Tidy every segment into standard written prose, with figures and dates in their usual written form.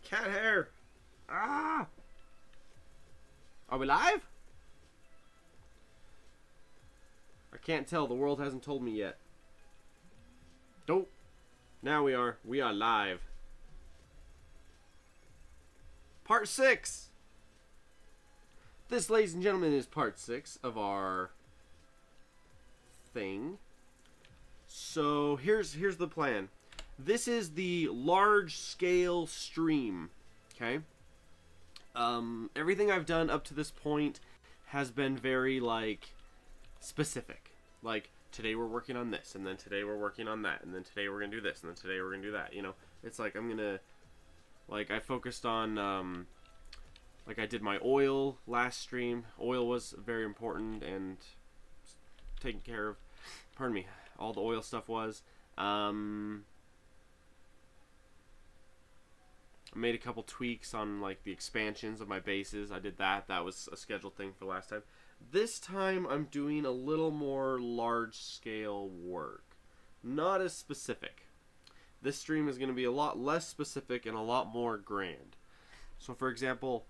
Cat hair! Ah! Are we live? I can't tell. The world hasn't told me yet. Nope. Now we are. We are live. Part 6! This, ladies and gentlemen, is part 6 of our thing. So here's the plan. This is the large-scale stream. Okay? Everything I've done up to this point has been very, like, specific. Like, today we're working on this, and then today we're working on that, and then today we're gonna do this, and then today we're gonna do that, you know? It's like, I'm gonna, like, I focused on, like, I did my oil last stream. Oil was very important and taken care of. Pardon me. All the oil stuff was. I made a couple tweaks on, like, the expansions of my bases. I did that. That was a scheduled thing for last time. This time, I'm doing a little more large-scale work. Not as specific. This stream is going to be a lot less specific and a lot more grand. So, for example,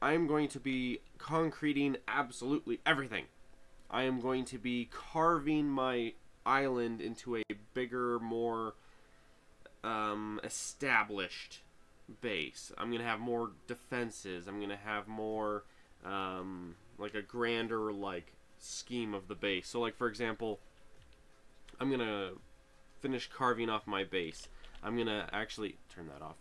I'm going to be concreting absolutely everything. I am going to be carving my island into a bigger, more established base. I'm going to have more defenses. I'm going to have more, like a grander, like, scheme of the base. So, like, for example, I'm going to finish carving off my base. I'm going to actually turn that off.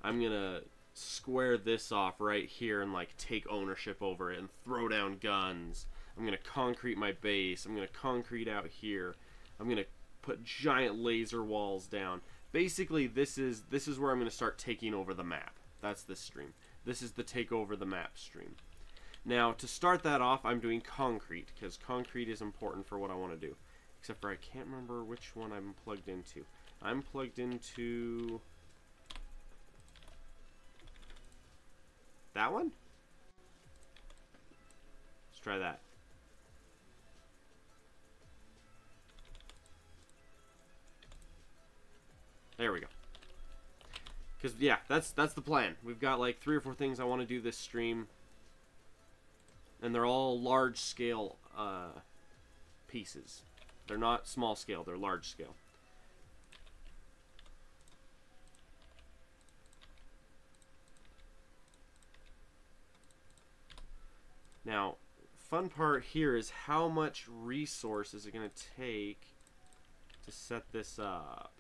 I'm going to square this off right here and, like, take ownership over it and throw down guns. I'm going to concrete my base. I'm going to concrete out here. I'm going to put giant laser walls down. Basically, this is where I'm going to start taking over the map. That's this stream. This is the take over the map stream. Now, to start that off, I'm doing concrete, because concrete is important for what I want to do. Except for I can't remember which one I'm plugged into. I'm plugged into that one? Let's try that. There we go. Because, yeah, that's the plan. We've got, like, 3 or 4 things I want to do this stream. And they're all large-scale pieces. They're not small-scale, they're large-scale. Now, fun part here is how much resource is it going to take to set this up.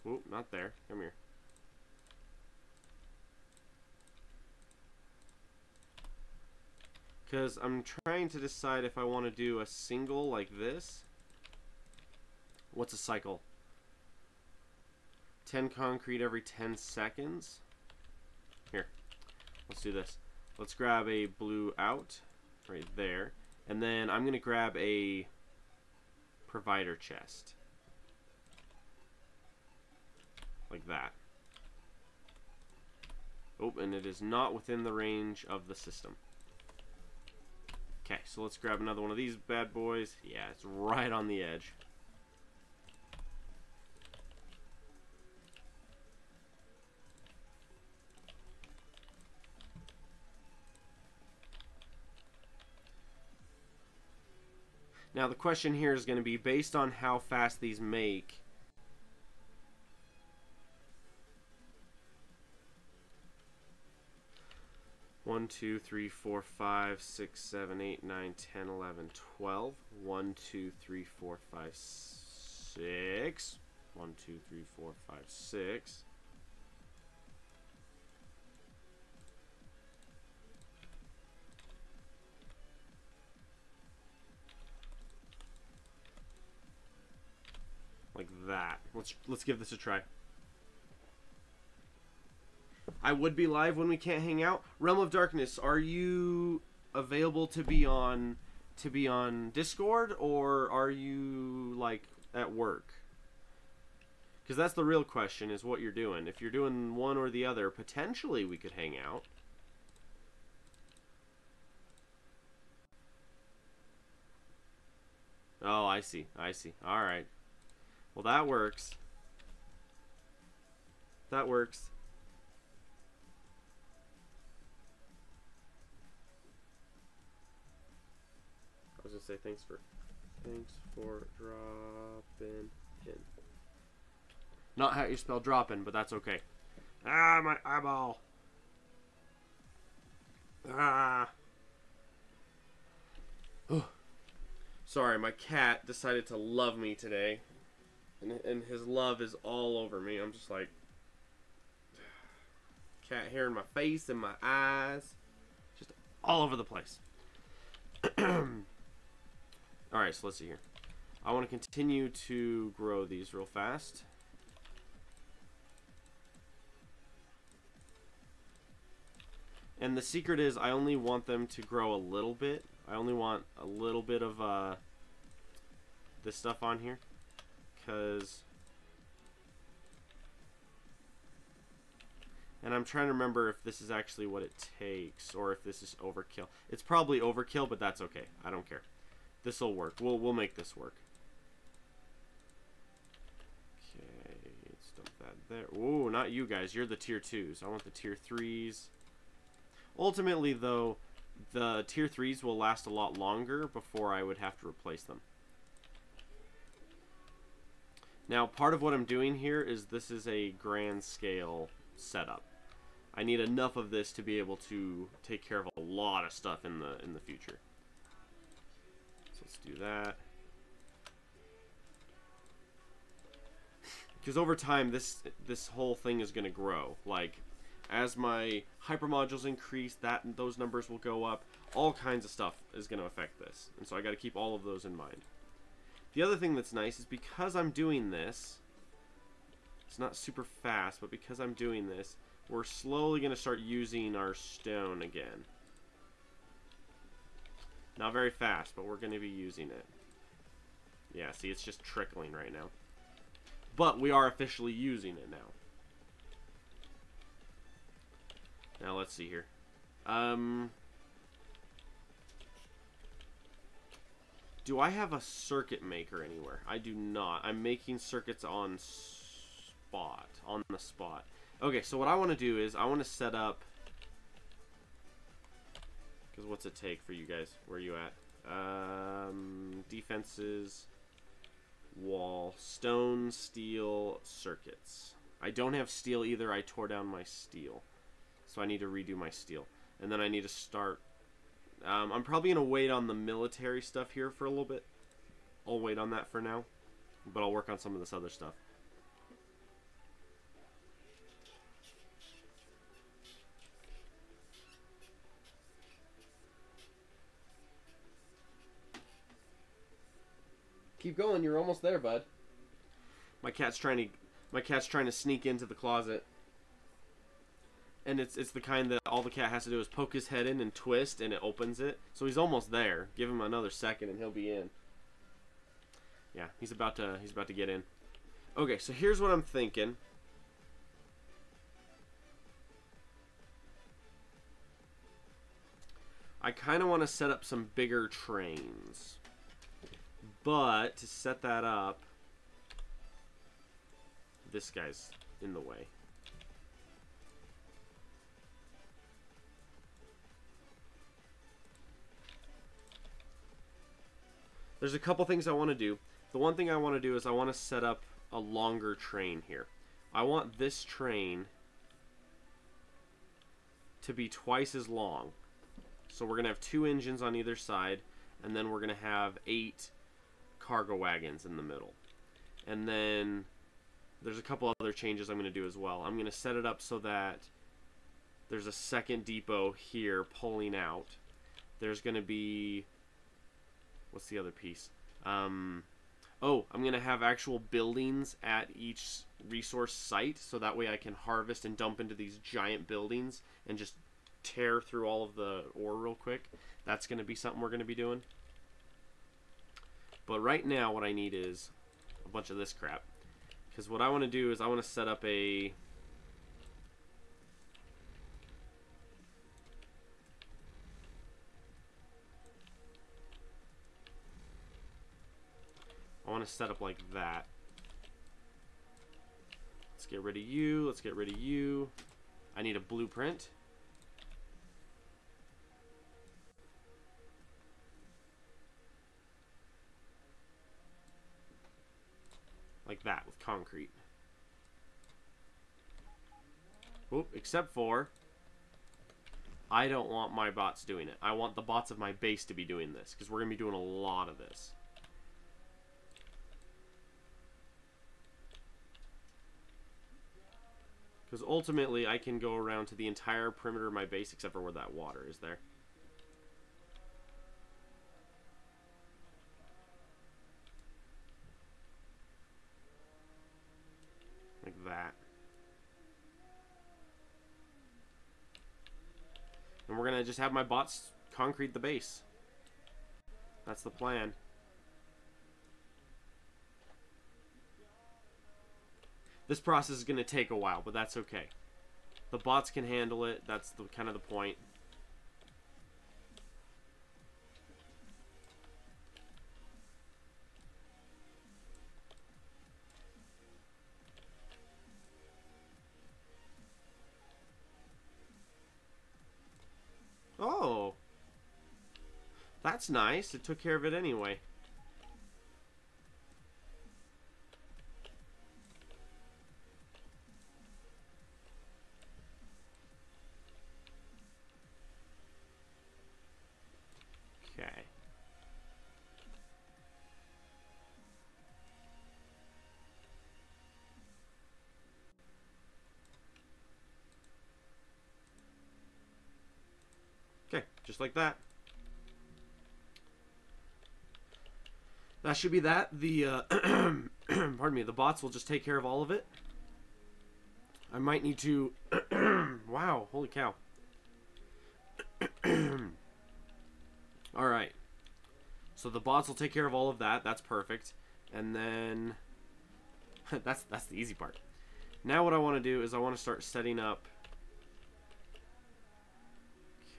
Oop, not there. Come here. Because I'm trying to decide if I want to do a single like this. What's a cycle? 10 concrete every 10 seconds? Here. Let's do this. Let's grab a blue out right there. And then I'm going to grab a provider chest. Like that. Oh, and it is not within the range of the system. Okay, so let's grab another one of these bad boys. Yeah, it's right on the edge. Now the question here is going to be based on how fast these make. One, 2, 3, 4, 5, 6, 7, 8, 9, 10, 11, 12. 1, 2, 3, 4, 5, 6. 1, 2, 3, 4, 5, 6. Like that. Let's give this a try. I would be live when we can't hang out. Realm of Darkness, are you available to be on Discord, or are you, like, at work? Because that's the real question, is what you're doing. If you're doing one or the other, potentially we could hang out. Oh, I see. I see. All right. Well, that works. That works. I was gonna say thanks for dropping in. Not how you spell dropping, but that's okay. Ah, my eyeball. Ah. Sorry, my cat decided to love me today. And his love is all over me. I'm just like... cat hair in my face and my eyes. Just all over the place. Alright, so let's see here. I want to continue to grow these real fast. And the secret is I only want them to grow a little bit. I only want a little bit of this stuff on here. Because... and I'm trying to remember if this is actually what it takes or if this is overkill. It's probably overkill, but that's okay. I don't care. This'll work. We'll make this work. Okay, let's dump that there. Ooh, not you guys. You're the tier 2s. I want the tier 3s. Ultimately, though, the tier 3s will last a lot longer before I would have to replace them. Now, part of what I'm doing here is this is a grand scale setup. I need enough of this to be able to take care of a lot of stuff in the future. So let's do that. Because over time, this whole thing is going to grow. Like, as my hypermodules increase, those numbers will go up. All kinds of stuff is going to affect this. And so I got to keep all of those in mind. The other thing that's nice is because I'm doing this, it's not super fast, but because I'm doing this, we're slowly going to start using our stone again. Not very fast, but we're going to be using it. Yeah, see, it's just trickling right now. But we are officially using it now. Now, let's see here. Do I have a circuit maker anywhere? I do not. I'm making circuits on the spot. Okay, so what I want to do is I want to set up... because what's it take for you guys? Where are you at? Defenses, wall, stone, steel, circuits. I don't have steel either. I tore down my steel. So I need to redo my steel. And then I need to start... I'm probably going to wait on the military stuff here for a little bit. I'll wait on that for now. But I'll work on some of this other stuff. Keep going, you're almost there, bud. My cat's trying to sneak into the closet. And it's the kind that all the cat has to do is poke his head in and twist, and it opens it. So he's almost there. Give him another second, and he'll be in. Yeah, he's about to get in. Okay, so here's what I'm thinking. I kind of want to set up some bigger trains. But to set that up, this guy's in the way. There's a couple things I want to do. The one thing I want to do is I want to set up a longer train here. I want this train to be twice as long. So we're going to have 2 engines on either side, and then we're going to have 8 cargo wagons in the middle. And then there's a couple other changes I'm going to do as well. I'm going to set it up so that there's a second depot here pulling out. There's going to be... what's the other piece? Oh, I'm going to have actual buildings at each resource site, so that way I can harvest and dump into these giant buildings and just tear through all of the ore real quick. That's going to be something we're going to be doing. But right now what I need is a bunch of this crap. Because what I want to do is I want to set up a... I want to set up like that. Let's get rid of you. Let's get rid of you. I need a blueprint. Like that, with concrete. Oop, except for, I don't want my bots doing it. I want the bots of my base to be doing this, because we're going to be doing a lot of this. Because ultimately, I can go around to the entire perimeter of my base, except for where that water is there. Like that. And we're going to just have my bots concrete the base. That's the plan. This process is going to take a while, but that's okay. The bots can handle it. That's the kind of the point. Oh. That's nice. It took care of it anyway. Okay. Okay, just like that. That should be that. The pardon me, the bots will just take care of all of it. I might need to wow, holy cow. Alright. So the bots will take care of all of that. That's perfect. And then that's the easy part. Now what I want to do is I want to start setting up.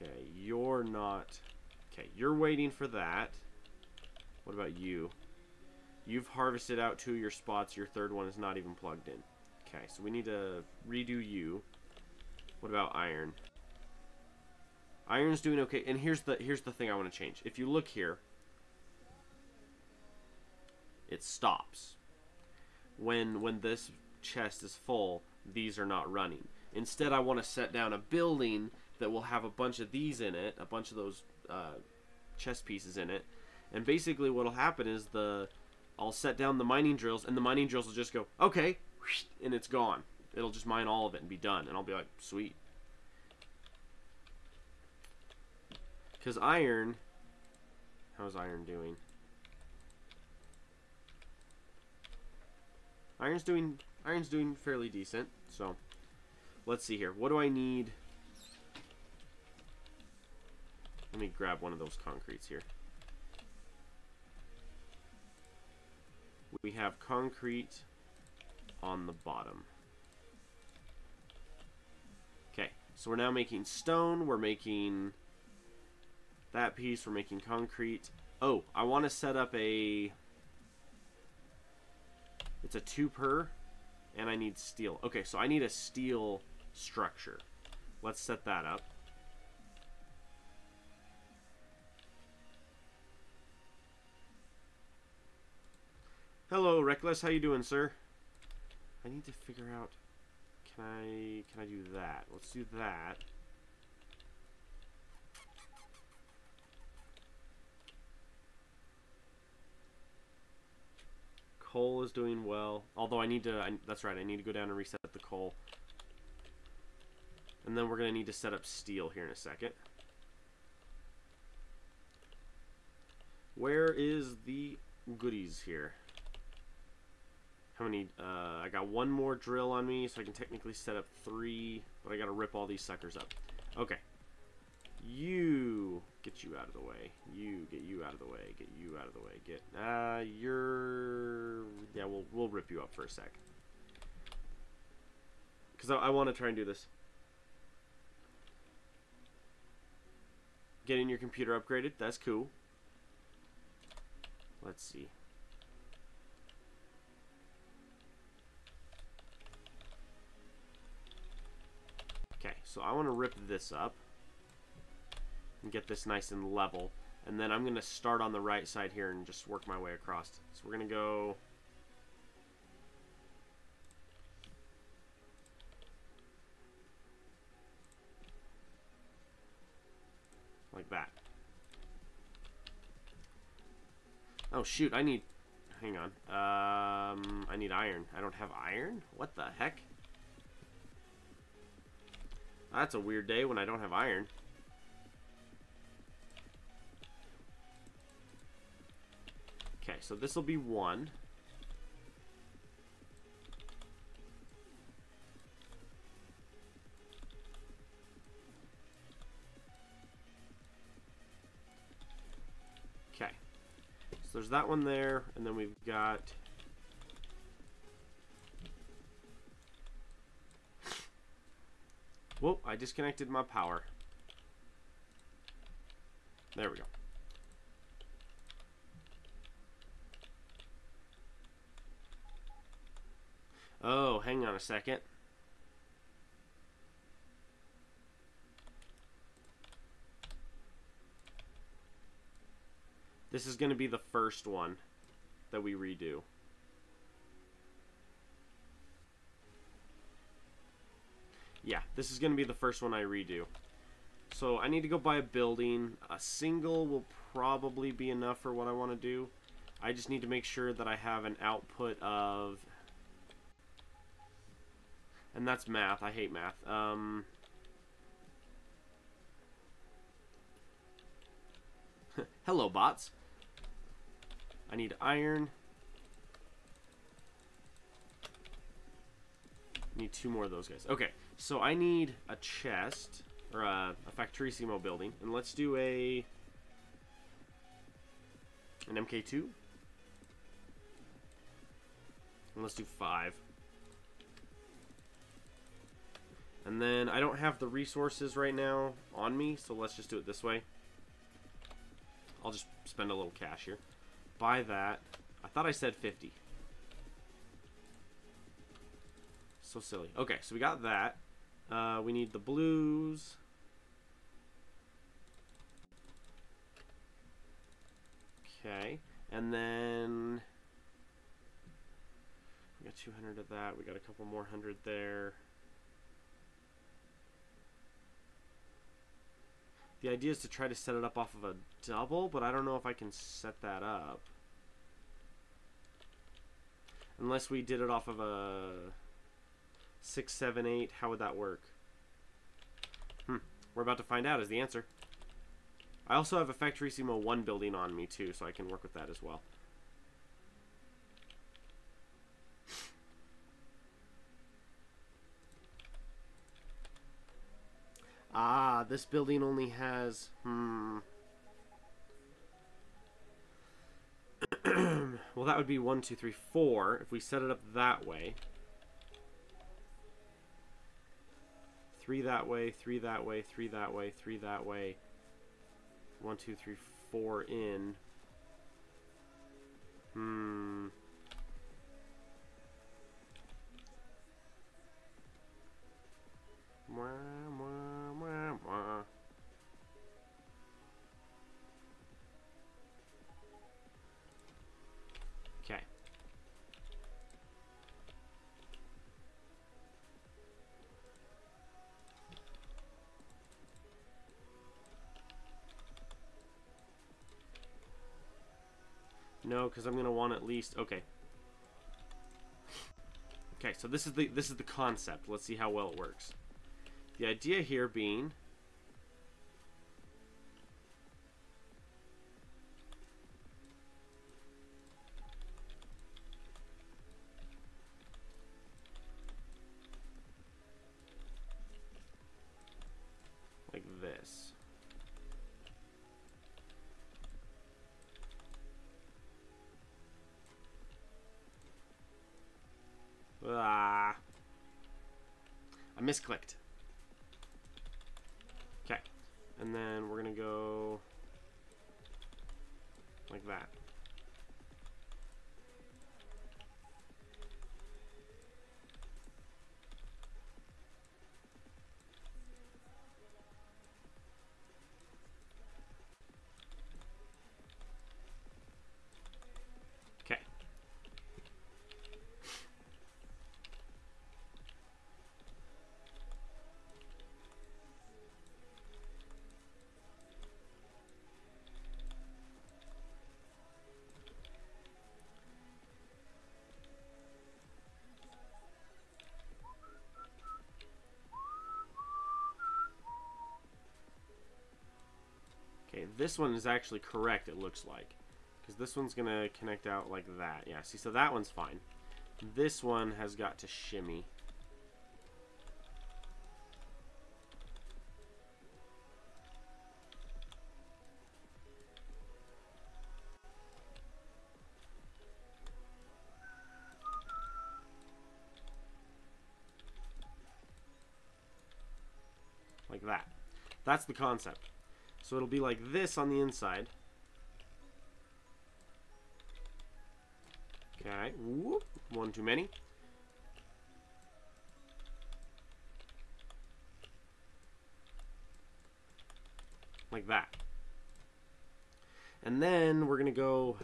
Okay, you're not. Okay, you're waiting for that. What about you? You've harvested out 2 of your spots. Your third one is not even plugged in. Okay, so we need to redo you. What about iron? Iron's doing okay. And here's the thing I want to change. If you look here, it stops. When this chest is full, these are not running. Instead, I want to set down a building that will have a bunch of these in it, a bunch of those chest pieces in it. And basically what'll happen is I'll set down the mining drills, and the mining drills will just go, okay, and it's gone. It'll just mine all of it and be done. And I'll be like, sweet. Because iron, how's iron doing? Iron's doing fairly decent. So let's see here. What do I need? Let me grab one of those concretes here. We have concrete on the bottom. Okay, so we're now making stone. We're making that piece. We're making concrete. Oh, I want to set up a... It's a 2 per, and I need steel. Okay, so I need a steel structure. Let's set that up. Hello, Reckless. How you doing, sir? I need to figure out. Can I do that? Let's do that. Coal is doing well. Although I need to. That's right. I need to go down and reset the coal. And then we're gonna need to set up steel here in a second. Where is the goodies here? How many? I got 1 more drill on me, so I can technically set up 3, but I gotta rip all these suckers up. Okay. You get you out of the way. You get you out of the way. Get you out of the way. Get you're yeah. We'll rip you up for a sec. Because I want to try and do this. Getting your computer upgraded. That's cool. Let's see. So I want to rip this up and get this nice and level. And then I'm going to start on the right side here and just work my way across. So we're going to go... like that. Oh shoot, I need... hang on. I need iron. I don't have iron? What the heck? That's a weird day when I don't have iron. Okay, so this will be 1. Okay. So there's that one there, and then we've got... whoa, I disconnected my power. There we go. Oh, hang on a second. This is going to be the first one that we redo. Yeah, this is going to be the first one I redo. So I need to go buy a building. A single will probably be enough for what I want to do. I just need to make sure that I have an output of... and that's math. I hate math. Hello, bots. I need iron. Need 2 more of those guys. Okay, so I need a chest, or a Factorio building, and let's do an MK2. And let's do 5. And then I don't have the resources right now on me, so let's just do it this way. I'll just spend a little cash here. Buy that. I thought I said 50. So silly. Okay, so we got that. We need the blues. Okay, and then we got 200 of that. We got a couple more 100 there. The idea is to try to set it up off of a double, but I don't know if I can set that up. Unless we did it off of a 6, 7, 8, how would that work? We're about to find out is the answer. I also have a Factorio 1 building on me too, so I can work with that as well. Ah, this building only has... well, that would be 1, 2, 3, 4. If we set it up that way. 3 that way, 3 that way, 3 that way, 3 that way. 1, 2, 3, 4 in. Okay. No, because I'm gonna want at least. Okay. Okay, so this is the concept. Let's see how well it works. The idea here being like this. I misclicked. Okay, and then we're gonna go like that. this one is actually correct, it looks like. Because this one's going to connect out like that. Yeah, see, so that one's fine. This one has got to shimmy. Like that. That's the concept. So it'll be like this on the inside. Okay, whoop, one too many. Like that. And then we're gonna go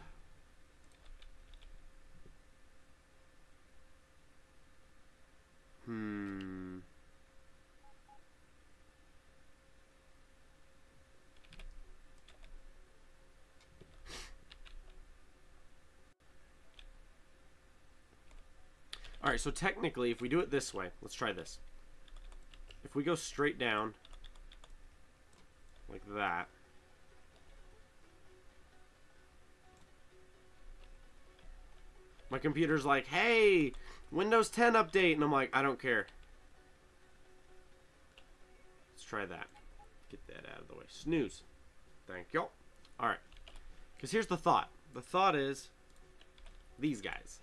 Alright, so technically, if we do it this way, let's try this. If we go straight down, like that, my computer's like, hey, Windows 10 update, and I'm like, I don't care. Let's try that. Get that out of the way. Snooze. Thank you. Alright, because here's the thought. The thought is these guys.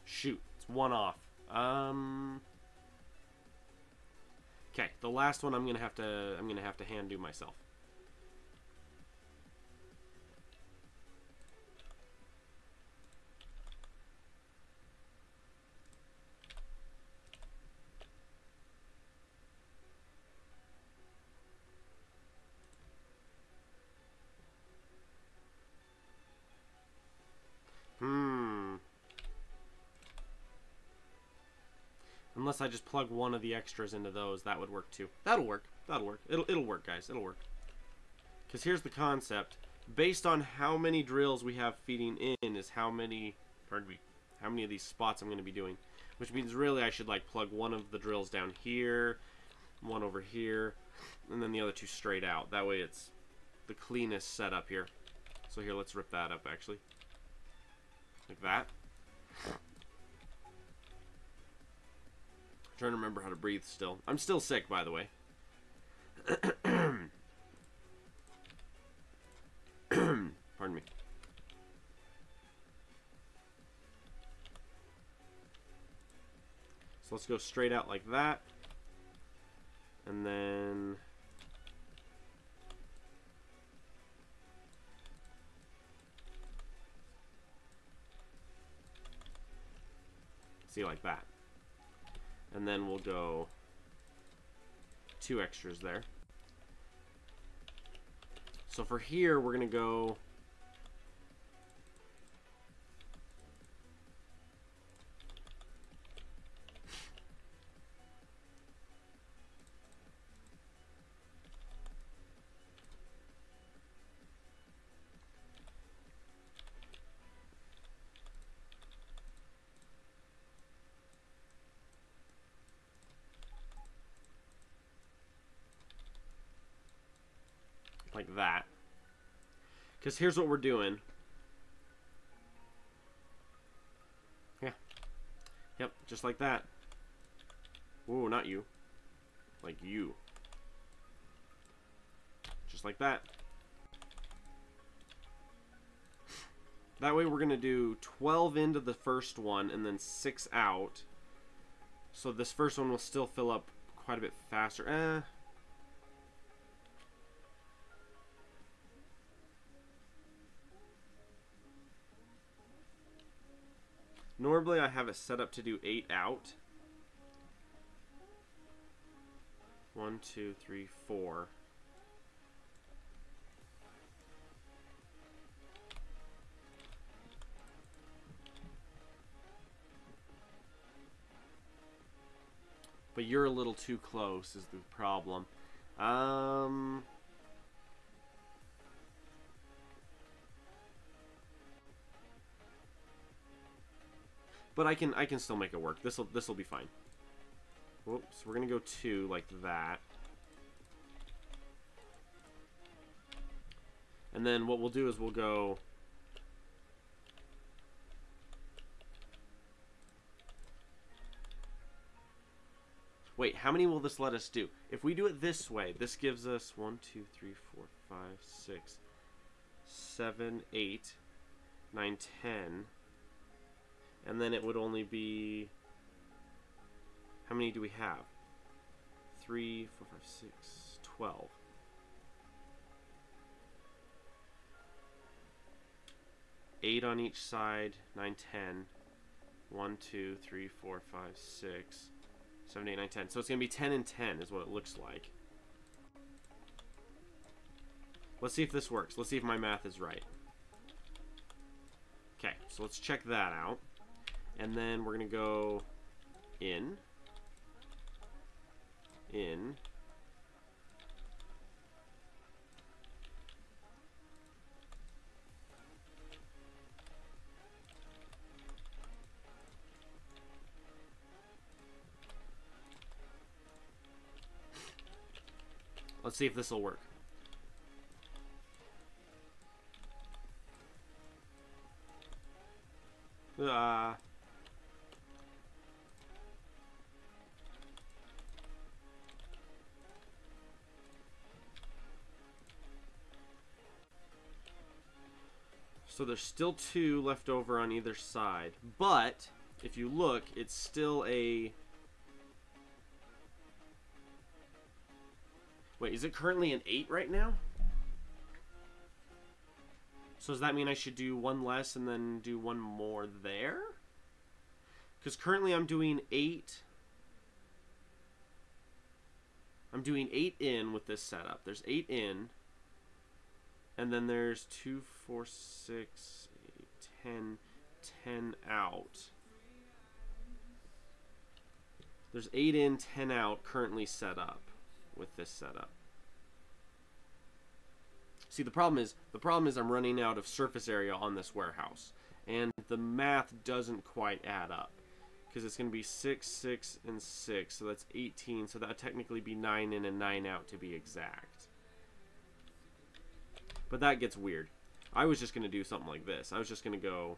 Shoot, it's one off. Okay, the last one I'm gonna have to hand do myself. Unless I just plug one of the extras into those, that would work too. That'll work. That'll work. It'll work, guys. It'll work. Because here's the concept. Based on how many drills we have feeding in is how many, pardon me, how many of these spots I'm going to be doing. Which means really I should like plug one of the drills down here, one over here, and then the other two straight out. That way it's the cleanest setup here. So here, let's rip that up actually. Like that. Trying to remember how to breathe still. I'm still sick, by the way. Pardon me. So let's go straight out like that. And then see, like that. And then we'll go 2 extras there. So for here, we're going to go like that. Because here's what we're doing. Yeah. Yep, just like that. Ooh, not you. Like you. Just like that. That way we're going to do 12 into the first one and then 6 out. So this first one will still fill up quite a bit faster. Normally I have it set up to do 8 out. 1, 2, 3, 4. But you're a little too close is the problem. But I can still make it work. This'll be fine. Whoops, we're gonna go 2 like that. And then what we'll do is we'll go... Wait, how many will this let us do? If we do it this way, this gives us 1, 2, 3, 4, 5, 6, 7, 8, 9, 10. And then it would only be... How many do we have? 3, 4, 5, 6, 12. Eight on each side, 9, 10. 1, 2, 3, 4, 5, 6, 7, 8, 9, 10. So it's going to be 10 and 10 is what it looks like. Let's see if this works. Let's see if my math is right. Okay, so let's check that out. And then we're going to go in. In. Let's see if this will work. So there's still 2 left over on either side. But if you look, it's still a... Wait, is it currently an 8 right now? So does that mean I should do 1 less and then do 1 more there? Because currently I'm doing 8. I'm doing 8 in with this setup. There's 8 in. And then there's 2, 4, 6, 8, 10, 10 out. There's 8 in, 10 out currently set up with this setup. See, the problem is I'm running out of surface area on this warehouse, and the math doesn't quite add up because it's going to be 6, 6, and 6, so that's 18. So that would technically be 9 in and 9 out to be exact. But that gets weird. I was just going to do something like this. I was just going to go...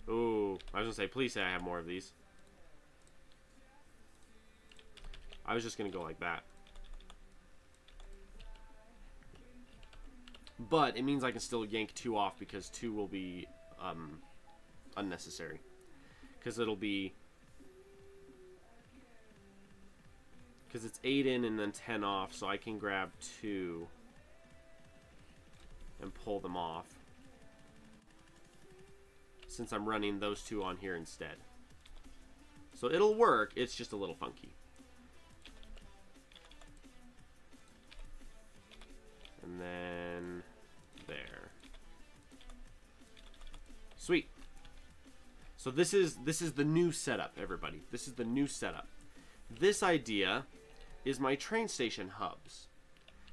Ooh, I was going to say, please say I have more of these. I was just going to go like that. But it means I can still yank 2 off because 2 will be unnecessary. Because it'll be... Because it's 8 in and then 10 off, so I can grab 2 and pull them off. Since I'm running those 2 on here instead. So it'll work, it's just a little funky. And then there. Sweet. So this is the new setup, everybody. This is the new setup. This idea is my train station hubs.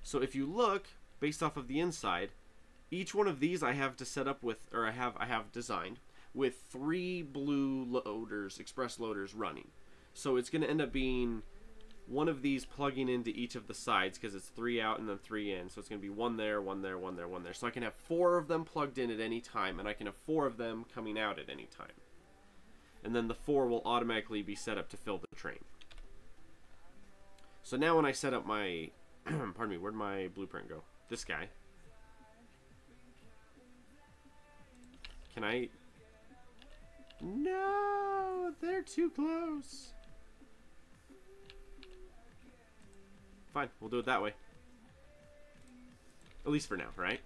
So if you look, based off of the inside, each one of these I have to set up with, or I have designed with 3 blue loaders, express loaders running. So it's going to end up being one of these plugging into each of the sides because it's 3 out and then 3 in. So it's going to be 1 there, 1 there, 1 there, 1 there. So I can have 4 of them plugged in at any time, and I can have 4 of them coming out at any time. And then the 4 will automatically be set up to fill the train. So now when I set up my, pardon me, where'd my blueprint go? This guy. Can I? No, they're too close. Fine, we'll do it that way. At least for now, right?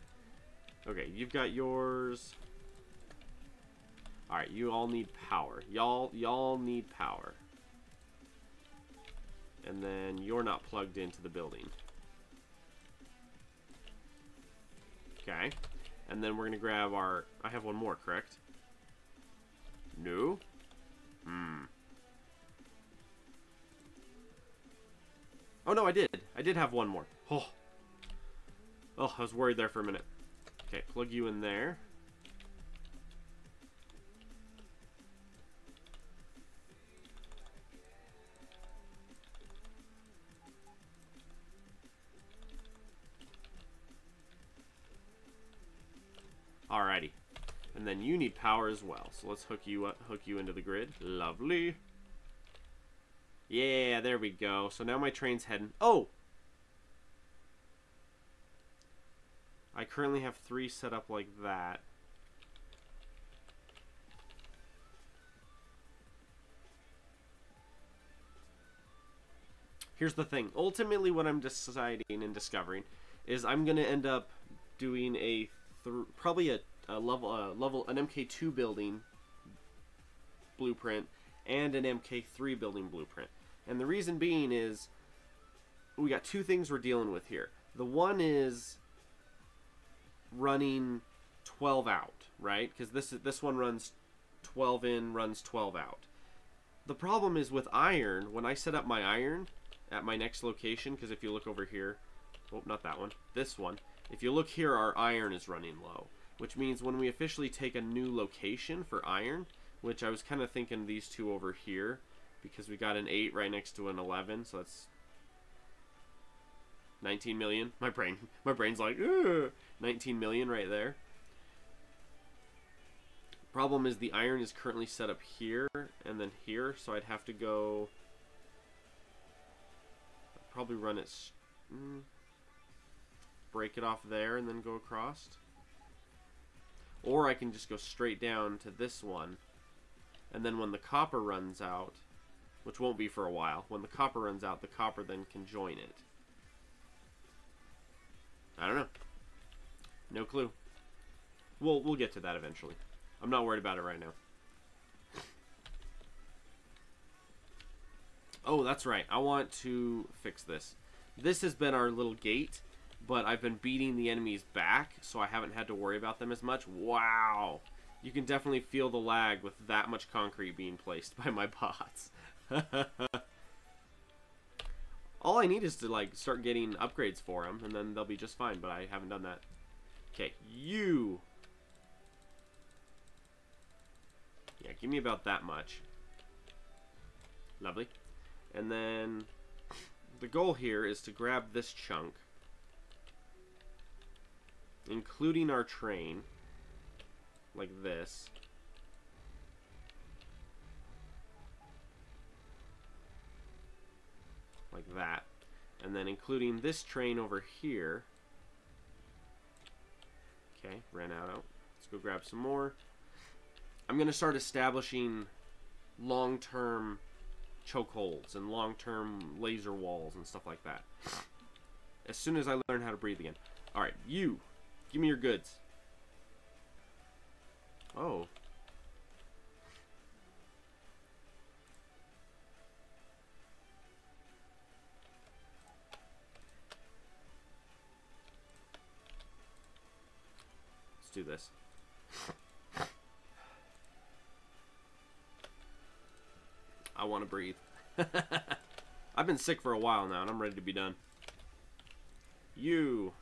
Okay, you've got yours. Alright, you all need power. Y'all need power. And then you're not plugged into the building. Okay. And then we're going to grab our... I have one more, correct? No? Oh, no, I did. I did have one more. Oh. Oh, I was worried there for a minute. Okay, plug you in there. Alrighty. And then you need power as well. So let's hook you up, hook you into the grid. Lovely. Yeah, there we go. So now my train's heading. Oh! I currently have 3 set up like that. Here's the thing. Ultimately, what I'm deciding and discovering is I'm going to end up doing a probably an MK2 building blueprint and an MK3 building blueprint. And the reason being is we got 2 things we're dealing with here. The one is running 12 out, right? Because this one runs 12 in, runs 12 out. The problem is with iron, when I set up my iron at my next location, because if you look over here, oh, not that one, this one, if you look here, our iron is running low, which means when we officially take a new location for iron, which I was kind of thinking these 2 over here, because we got an 8 right next to an 11, so that's 19 million. My brain's like, ugh, 19 million right there. Problem is the iron is currently set up here and then here, so I'd have to go probably run it, break it off there and then go across. Or I can just go straight down to this one, and then when the copper runs out, which won't be for a while, when the copper runs out, the copper then can join it. I don't know. No clue. We'll get to that eventually. I'm not worried about it right now. Oh, that's right. I want to fix this. This has been our little gate, but I've been beating the enemies back, so I haven't had to worry about them as much. Wow. You can definitely feel the lag with that much concrete being placed by my bots. All I need is to like start getting upgrades for them, and then they'll be just fine, but I haven't done that. Okay, you. Yeah, give me about that much. Lovely. And then the goal here is to grab this chunk, including our train, like this. Like that. And then including this train over here. Okay, ran out. Let's go grab some more. I'm going to start establishing long-term chokeholds and long-term laser walls and stuff like that. As soon as I learn how to breathe again. Alright, you. Give me your goods. Oh. Let's do this. I want to breathe. I've been sick for a while now, and I'm ready to be done. You.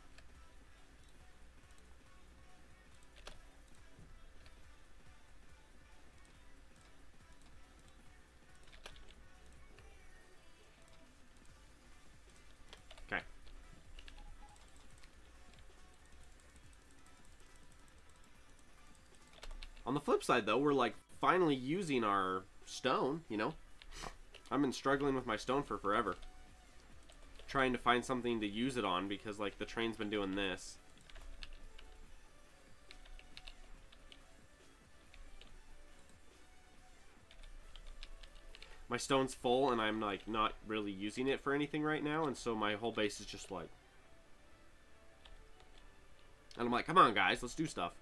Okay. On the flip side, though, we're like finally using our stone, you know? I've been struggling with my stone for forever. Trying to find something to use it on because, like, the train's been doing this. My stone's full and I'm, like, not really using it for anything right now, and so my whole base is just like... And I'm like, come on, guys, let's do stuff.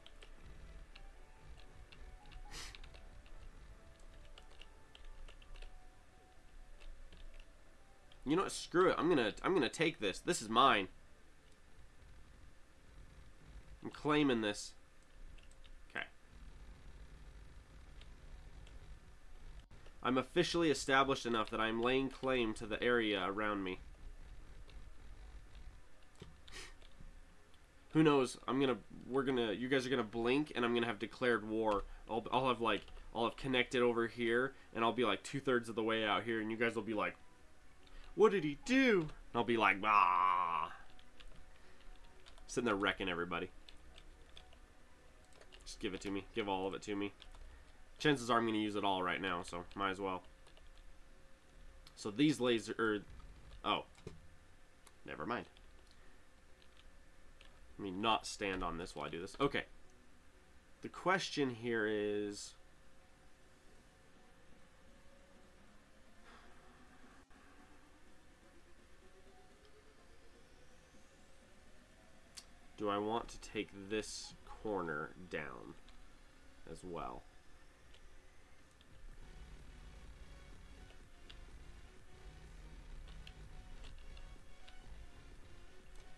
You know what? Screw it. I'm gonna take this. This is mine. I'm claiming this. Okay. I'm officially established enough that I'm laying claim to the area around me. Who knows? You guys are gonna blink, and I'm gonna have declared war. I'll have connected over here, and I'll be like 2/3 of the way out here, and you guys will be like, "What did he do?" And I'll be like, "Ah," sitting there wrecking everybody. Just give it to me. Give all of it to me. Chances are I'm gonna use it all right now, so might as well. So these oh, never mind. Let me not stand on this while I do this. Okay. The question here is... do I want to take this corner down as well?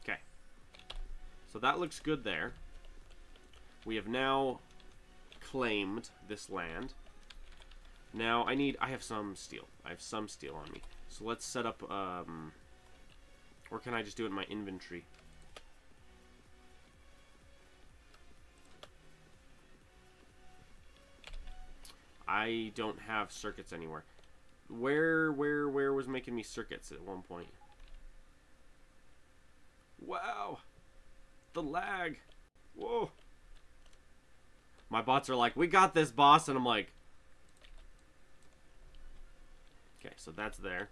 Okay. So that looks good there. We have now claimed this land. Now I have some steel. I have some steel on me. So let's set up, or can I just do it in my inventory? I don't have circuits anywhere. Where was making me circuits at one point? Wow! The lag! Whoa! My bots are like, "We got this, boss," and I'm like... okay, so that's there.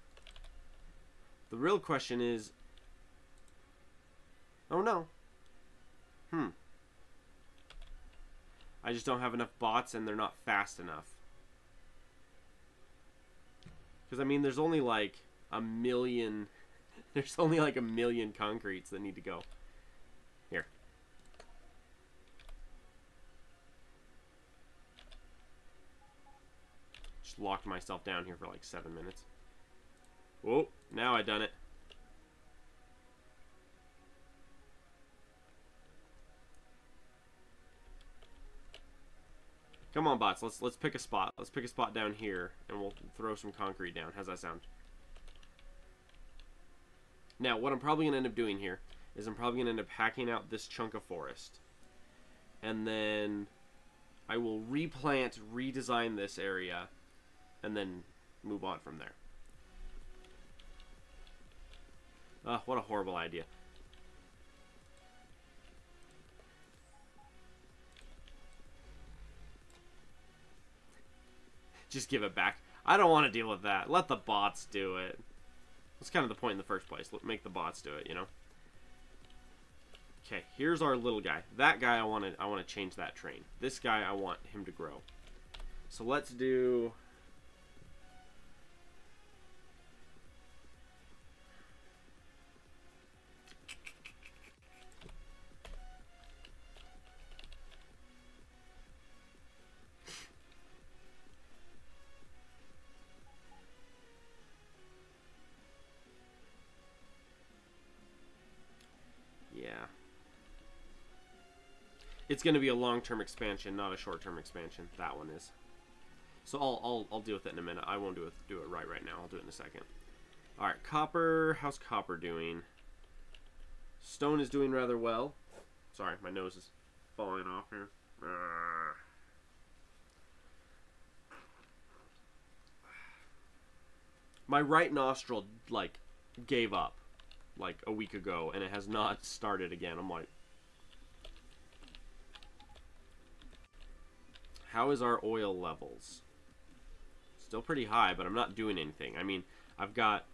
The real question is... oh no. I just don't have enough bots, and they're not fast enough. Because, I mean, there's only like a million... there's only like a million concretes that need to go. Here. Just locked myself down here for like 7 minutes. Whoa, now I done it. Come on, bots. Let's pick a spot. Let's pick a spot down here, and we'll throw some concrete down. How's that sound? Now, what I'm probably gonna end up doing here is I'm probably gonna end up hacking out this chunk of forest, and then I will replant, redesign this area, and then move on from there. What a horrible idea. Just give it back. I don't want to deal with that. Let the bots do it. That's kind of the point in the first place. Make the bots do it, you know? Okay, here's our little guy. That guy, I want to change that train. This guy, I want him to grow. So let's do... it's going to be a long-term expansion, not a short-term expansion. That one is. So I'll deal with it in a minute. I won't do it right now. I'll do it in a second. All right, copper. How's copper doing? Stone is doing rather well. Sorry, my nose is falling off here. My right nostril like gave up like a week ago, and it has not started again. I'm like, how is our oil levels? Still pretty high, but I'm not doing anything. I mean, I've got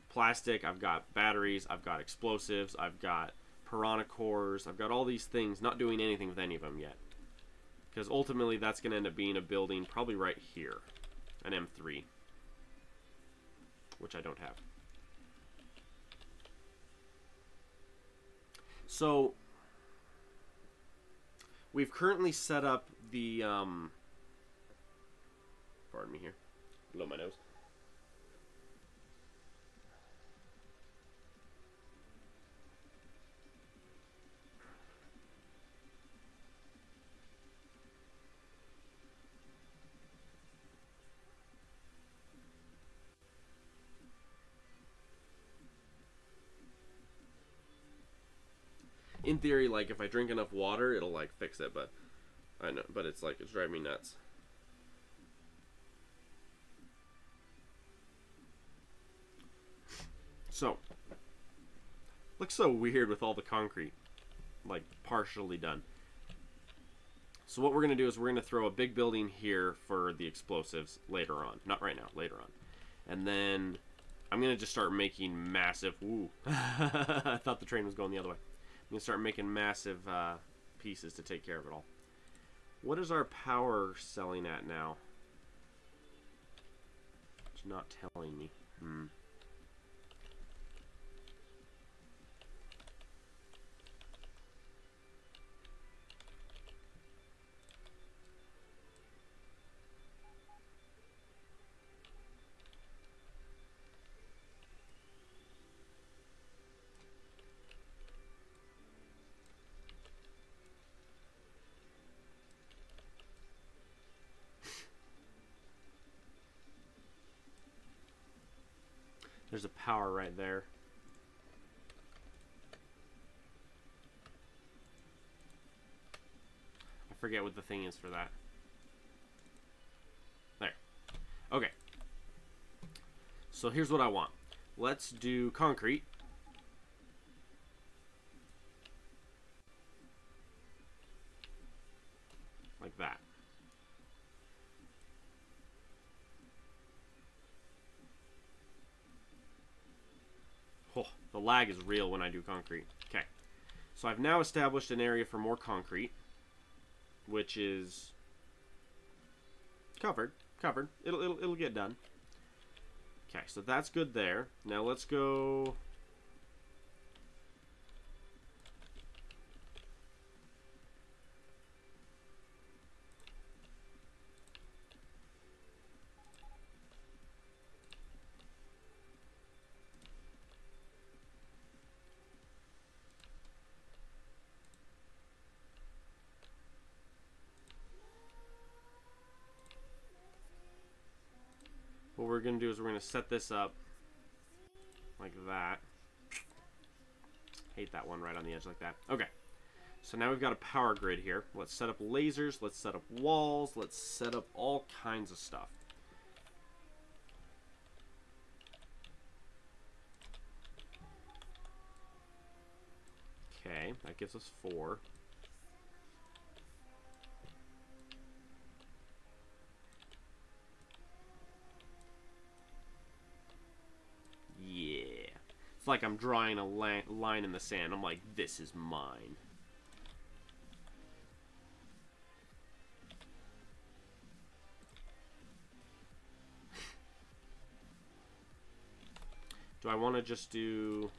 plastic, I've got batteries, I've got explosives, I've got piranha cores, I've got all these things, not doing anything with any of them yet. Because ultimately that's going to end up being a building probably right here. An M3. Which I don't have. So, we've currently set up the, pardon me here, blow my nose. in theory, like, if I drink enough water, it'll, like, fix it, but I know, but it's, like, it's driving me nuts. So, looks so weird with all the concrete, like, partially done. So what we're going to do is we're going to throw a big building here for the explosives later on. Not right now, later on. And then I'm going to just start making massive... Ooh. I thought the train was going the other way. I'm going to start making massive pieces to take care of it all. What is our power selling at now? It's not telling me. There's a power right there. I forget what the thing is for that. There. Okay. So here's what I want. Let's do concrete. Like that. Oh, the lag is real when I do concrete. Okay. So I've now established an area for more concrete, which is covered. It'll get done. Okay, so that's good there. Now let's go. What we're going to do is we're going to set this up like that. Hate that one right on the edge like that. Okay. So now we've got a power grid here. Let's set up lasers. Let's set up walls. Let's set up all kinds of stuff. Okay. That gives us 4. It's like I'm drawing a line in the sand. I'm like, this is mine. Do I want to just do...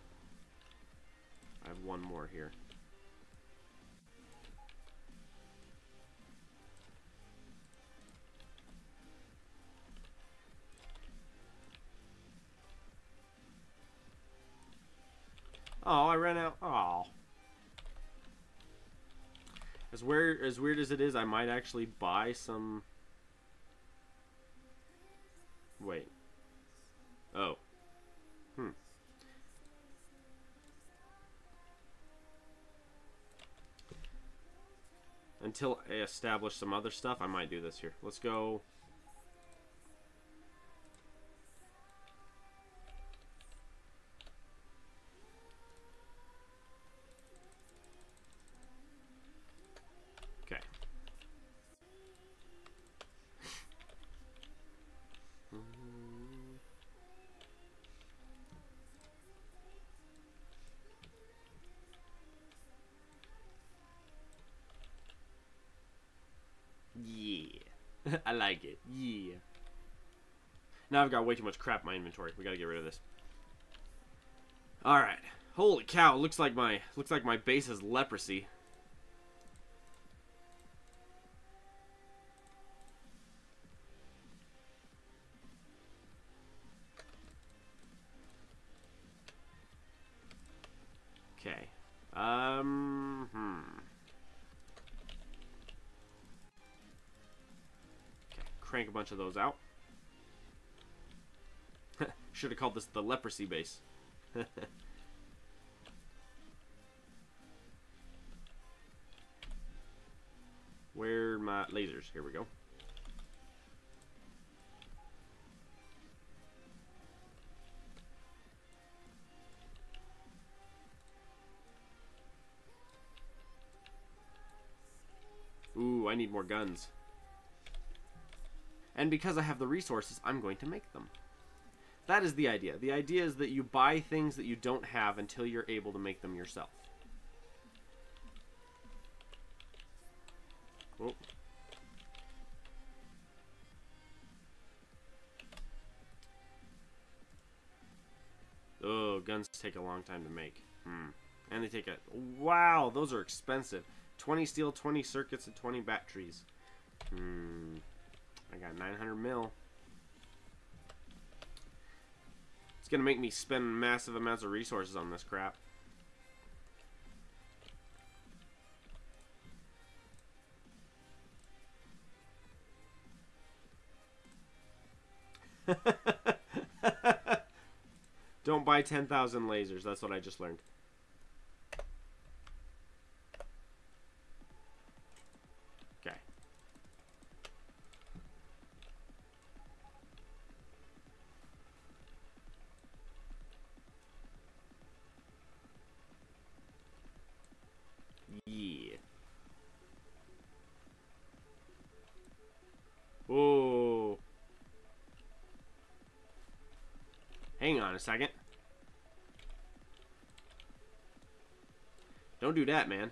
I have one more here. Oh, I ran out. Oh. As weird as it is, I might actually buy some... Wait. Oh. Until I establish some other stuff, I might do this here. Let's go... Yeah. I like it. Yeah. Now I've got way too much crap in my inventory. We gotta get rid of this. Alright. Holy cow, looks like my base has leprosy. Okay. Crank a bunch of those out. Should have called this the leprosy base. Where are my lasers? Here we go. Ooh, I need more guns. And because I have the resources, I'm going to make them. That is the idea. The idea is that you buy things that you don't have until you're able to make them yourself. Oh. Oh, guns take a long time to make. And they take a... Wow, those are expensive. 20 steel, 20 circuits, and 20 batteries. I got 900 mil. It's gonna make me spend massive amounts of resources on this crap. Don't buy 10,000 lasers. That's what I just learned. Okay. Yeah. Oh. Hang on a second. Don't do that, man.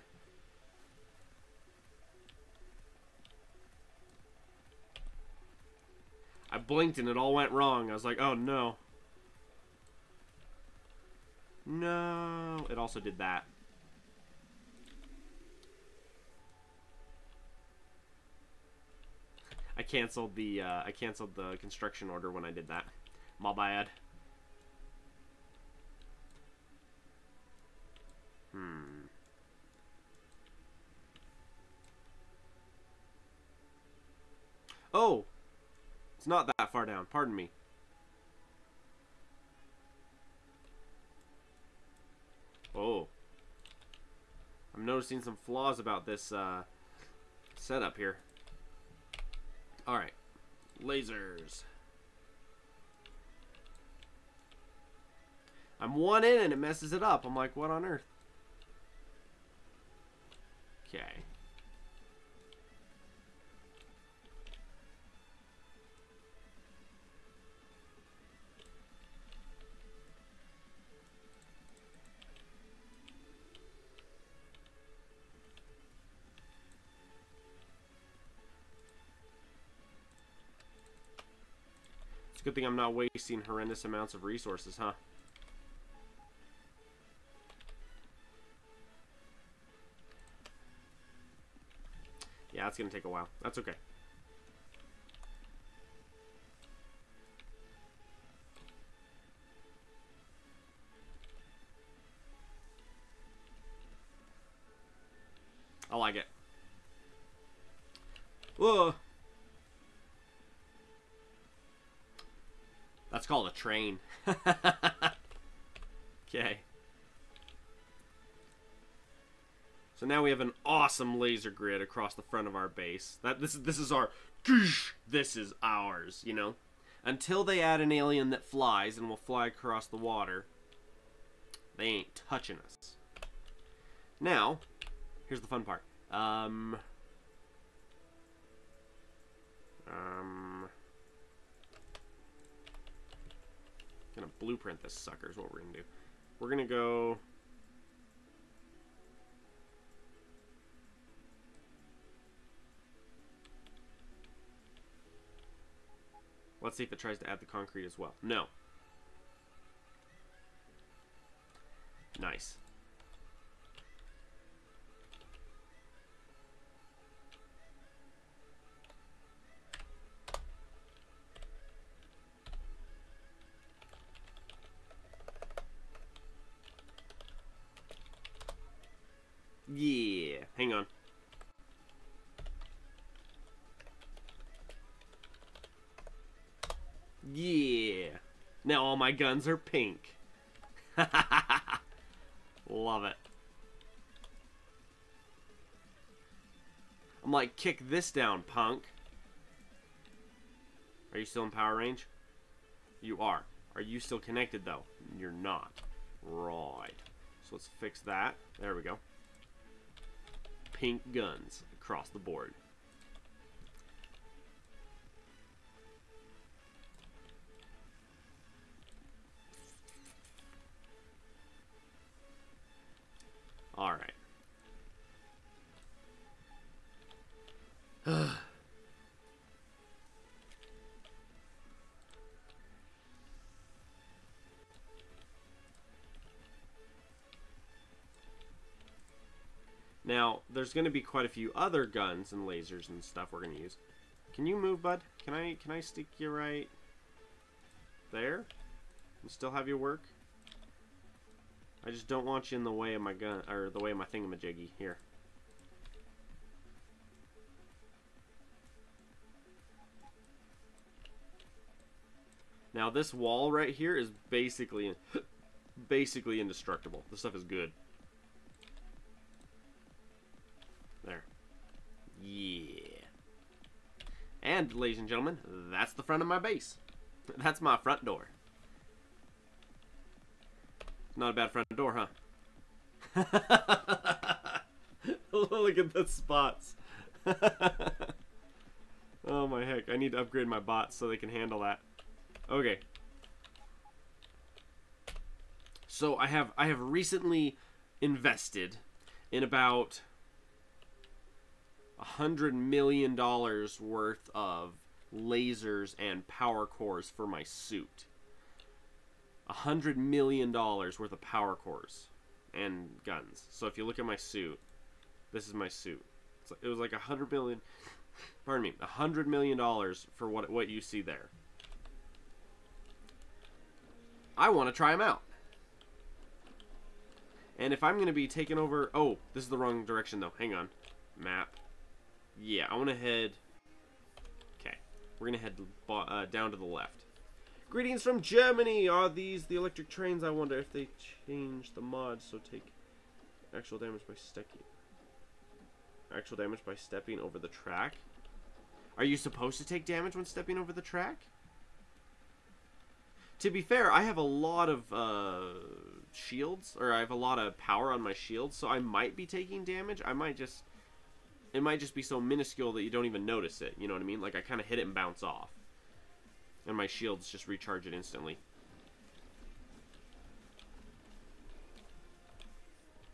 I blinked and it all went wrong. I was like, oh no. No. It also did that. I canceled the construction order when I did that. My bad. Oh! It's not that far down. Pardon me. Oh. I'm noticing some flaws about this setup here. Alright. Lasers. I'm one in and it messes it up. I'm like, what on earth? Okay. It's a good thing I'm not wasting horrendous amounts of resources, huh? Yeah, it's gonna take a while. That's okay. I like it. Whoa. That's called a train. Okay. So now we have an awesome laser grid across the front of our base. This is our... This is ours, you know? Until they add an alien that flies and will fly across the water, they ain't touching us. Now, here's the fun part. Gonna blueprint this sucker is what we're gonna do. We're gonna go... Let's see if it tries to add the concrete as well. No. Nice. Yeah. Hang on. Yeah. Now all my guns are pink. Love it. I'm I'm like, kick this down, punk. Are you still in power range? You are. Are you still connected, though? You're not. Right. So let's fix that. There we go. Pink guns across the board. All right. Now, there's going to be quite a few other guns and lasers and stuff we're going to use. Can you move, bud? Can I stick you right there and still have you work? I just don't want you in the way of my gun, or the way of my thingamajiggy. Here. Now, this wall right here is basically indestructible. This stuff is good. There. Yeah. And, ladies and gentlemen, that's the front of my base. That's my front door. Not a bad front door, huh? Look at the spots. Oh my heck. I need to upgrade my bots so they can handle that. Okay. So I have recently invested in about $100 million worth of lasers and power cores for my suit. $100 million worth of power cores and guns. So if you look at my suit, this is my suit. It was like $100 million. Pardon me, $100 million for what you see there. I want to try them out. And if I'm going to be taking over... Oh, this is the wrong direction, though. Hang on. Map. Yeah, I want to head... Okay. We're going to head down to the left. Greetings from Germany! Are these the electric trains? I wonder if they change the mods, so take actual damage by stepping. Actual damage by stepping over the track? Are you supposed to take damage when stepping over the track? To be fair, I have a lot of shields, or I have a lot of power on my shields, so I might be taking damage. I might just... It might just be so minuscule that you don't even notice it, you know what I mean? Like, I kind of hit it and bounce off. And my shields just recharge it instantly.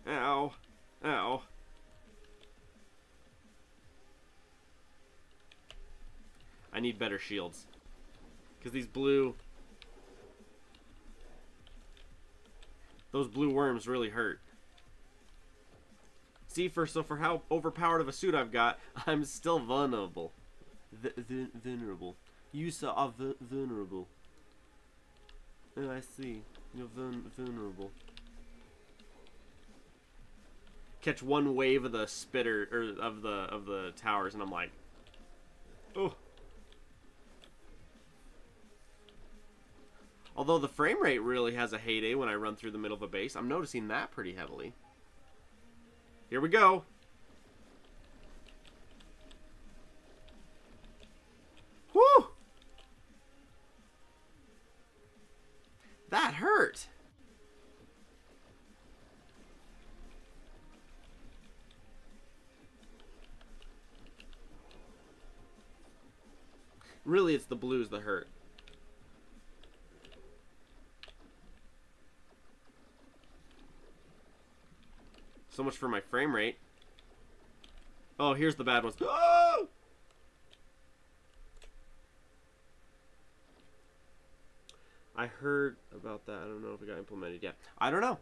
Ow. Ow. I need better shields. Because these blue... Those blue worms really hurt. See, for how overpowered of a suit I've got, I'm still vulnerable. Vulnerable. You sir are vulnerable. Oh, I see. You're vulnerable. Catch one wave of the spitter, or of the towers, and I'm like, oh. Although the frame rate really has a heyday when I run through the middle of a base, I'm noticing that pretty heavily. Here we go. Whew! That hurt. Really, it's the blues that hurt. So much for my frame rate. Oh, here's the bad ones. Oh! I heard about that. I don't know if it got implemented yet. I don't know.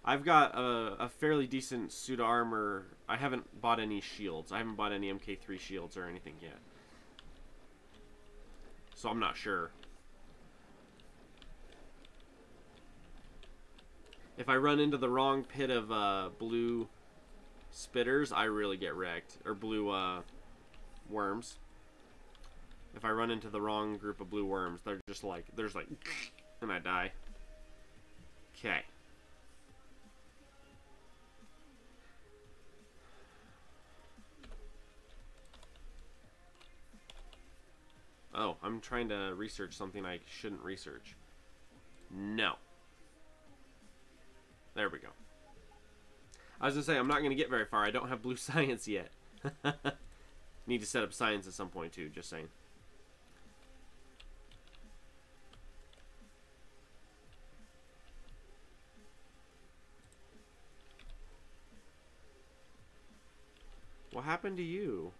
I've got a fairly decent suit of armor. I haven't bought any shields. I haven't bought any Mk3 shields or anything yet. So I'm not sure. If I run into the wrong pit of blue spitters, I really get wrecked. Or blue worms. If I run into the wrong group of blue worms, they're just like, there's like, and I die. Okay. Oh, I'm trying to research something I shouldn't research. No. There we go. I was going to say, I'm not going to get very far. I don't have blue science yet. Need to set up science at some point, too. Just saying. What happened to you?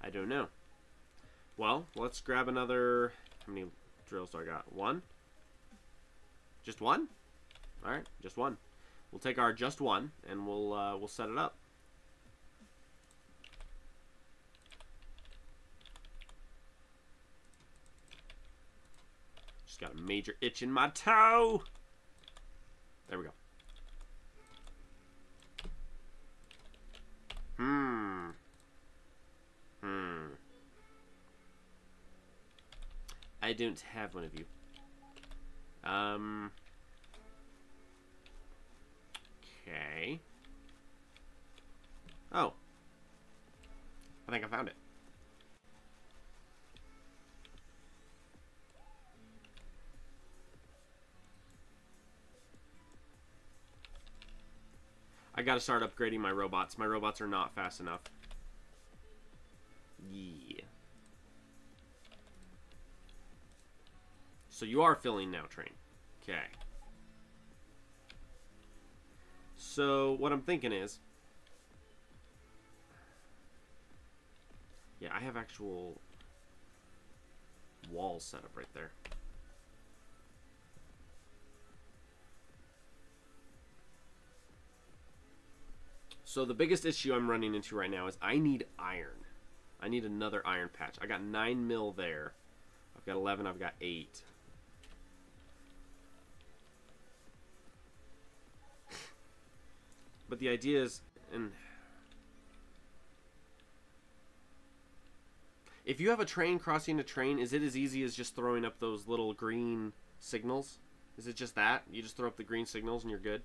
I don't know. Well, let's grab another... How many drills do I got? One? Just one? Alright, just one. We'll take our just one, and we'll set it up. Just got a major itch in my toe! There we go. I don't have one of you. Okay. Oh. I think I found it. I gotta start upgrading my robots. My robots are not fast enough. Yeah. So you are filling now, train. Okay. So what I'm thinking is... Yeah, I have actual walls set up right there. So the biggest issue I'm running into right now is I need iron. I need another iron patch. I got 9 mil there. I've got 11, I've got 8. But the idea is, and if you have a train crossing a train, is it as easy as just throwing up those little green signals? Is it just that? You just throw up the green signals and you're good?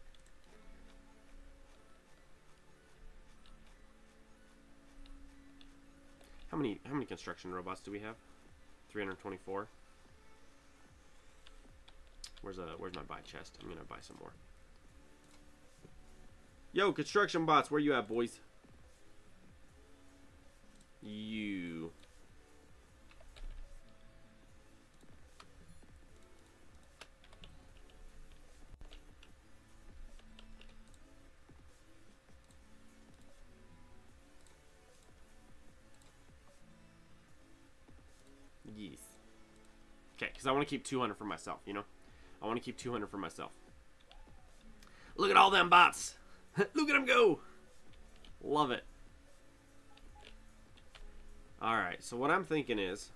How many construction robots do we have? 324. Where's my buy chest? I'm gonna buy some more. Yo, construction bots, where you at, boys? You. Yes. Okay, because I want to keep 200 for myself, you know? I want to keep 200 for myself. Look at all them bots! Look at them go! Love it. Alright, so what I'm thinking is...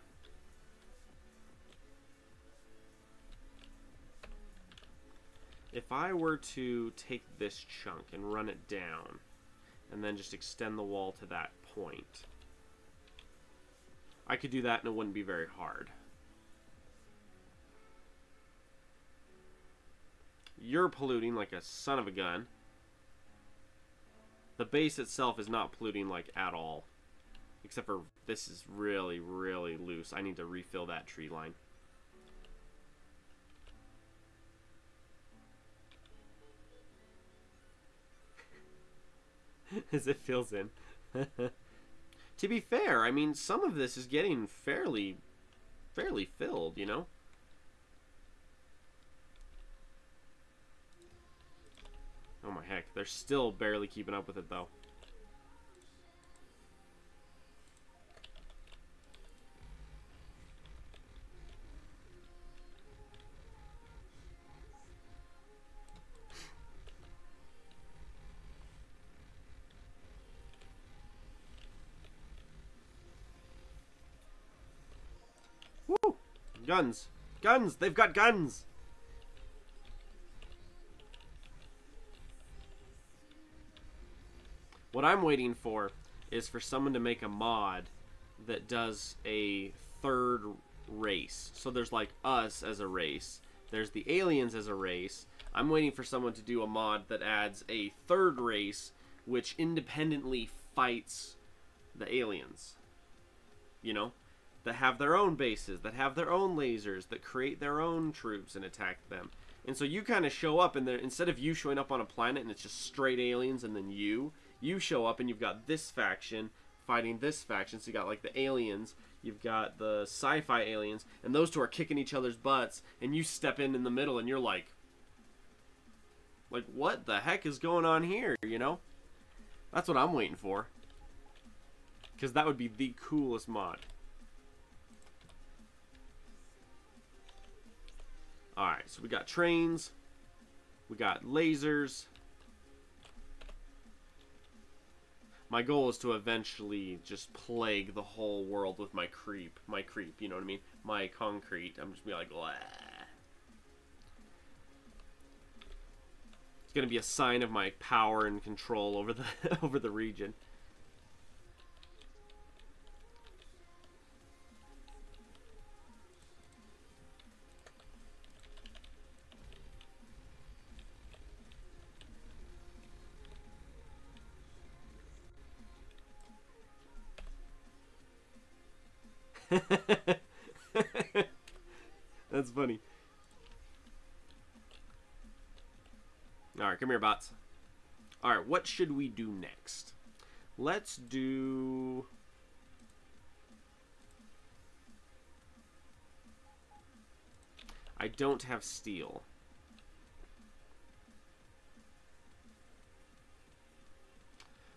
if I were to take this chunk and run it down, and then just extend the wall to that point, I could do that and it wouldn't be very hard. You're polluting like a son of a gun. The base itself is not polluting like at all. Except for this is really, really loose. I need to refill that tree line. As it fills in. To be fair, I mean, some of this is getting fairly filled, you know? Oh my heck, they're still barely keeping up with it though. Woo! Guns! Guns! They've got guns! What I'm waiting for is for someone to make a mod that does a third race. So there's like us as a race, There's the aliens as a race. I'm waiting for someone to do a mod that adds a third race which independently fights the aliens. You know? That have their own bases, that have their own lasers, that create their own troops and attack them. And so you kind of show up, and instead of you showing up on a planet and it's just straight aliens and then you show up and you've got this faction fighting this faction. So you got like the aliens, you've got the sci-fi aliens, and those two are kicking each other's butts, and you step in the middle and you're like, what the heck is going on here, you know? That's what I'm waiting for. Because that would be the coolest mod. Alright, so we got trains. We got lasers. My goal is to eventually just plague the whole world with my creep, you know what I mean? My concrete. I'm just be like, blah. It's gonna be a sign of my power and control over the over the region. That's funny. Alright, come here, bots. Alright, what should we do next? Let's do... I don't have steel.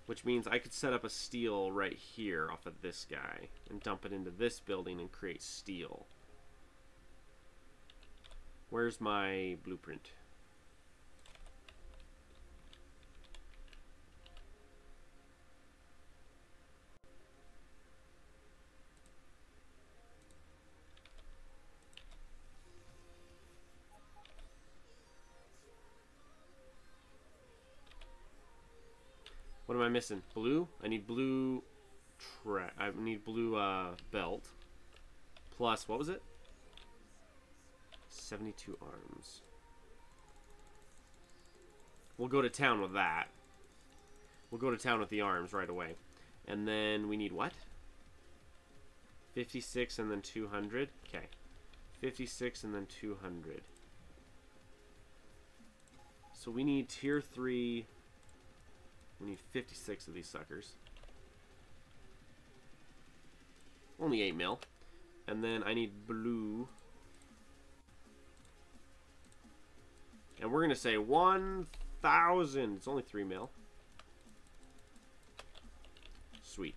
Which means I could set up a steel right here off of this guy and dump it into this building and create steel. Where's my blueprint? What am I missing? Blue? I need blue I need blue belt. Plus, what was it? 72 arms. We'll go to town with that. We'll go to town with the arms right away. And then we need what? 56 and then 200. Okay. 56 and then 200. So we need tier 3... We need 56 of these suckers. Only 8 mil. And then I need blue. And we're going to say 1,000. It's only 3 mil. Sweet.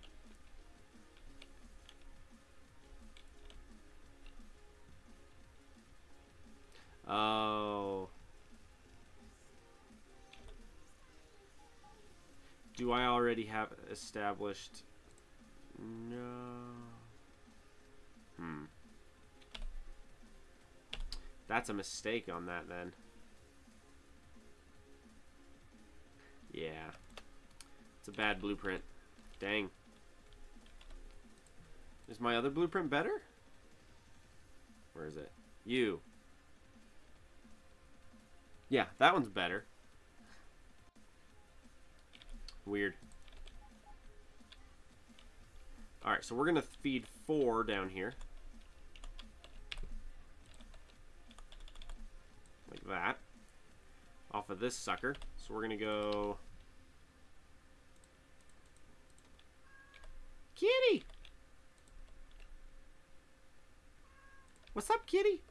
Oh... Do I already have established? No. That's a mistake on that then. Yeah. It's a bad blueprint. Dang. Is my other blueprint better? Where is it? You. Yeah, that one's better. Weird. Alright, so we're going to feed 4 down here. Like that. Off of this sucker. So we're going to go... Kitty! What's up, kitty?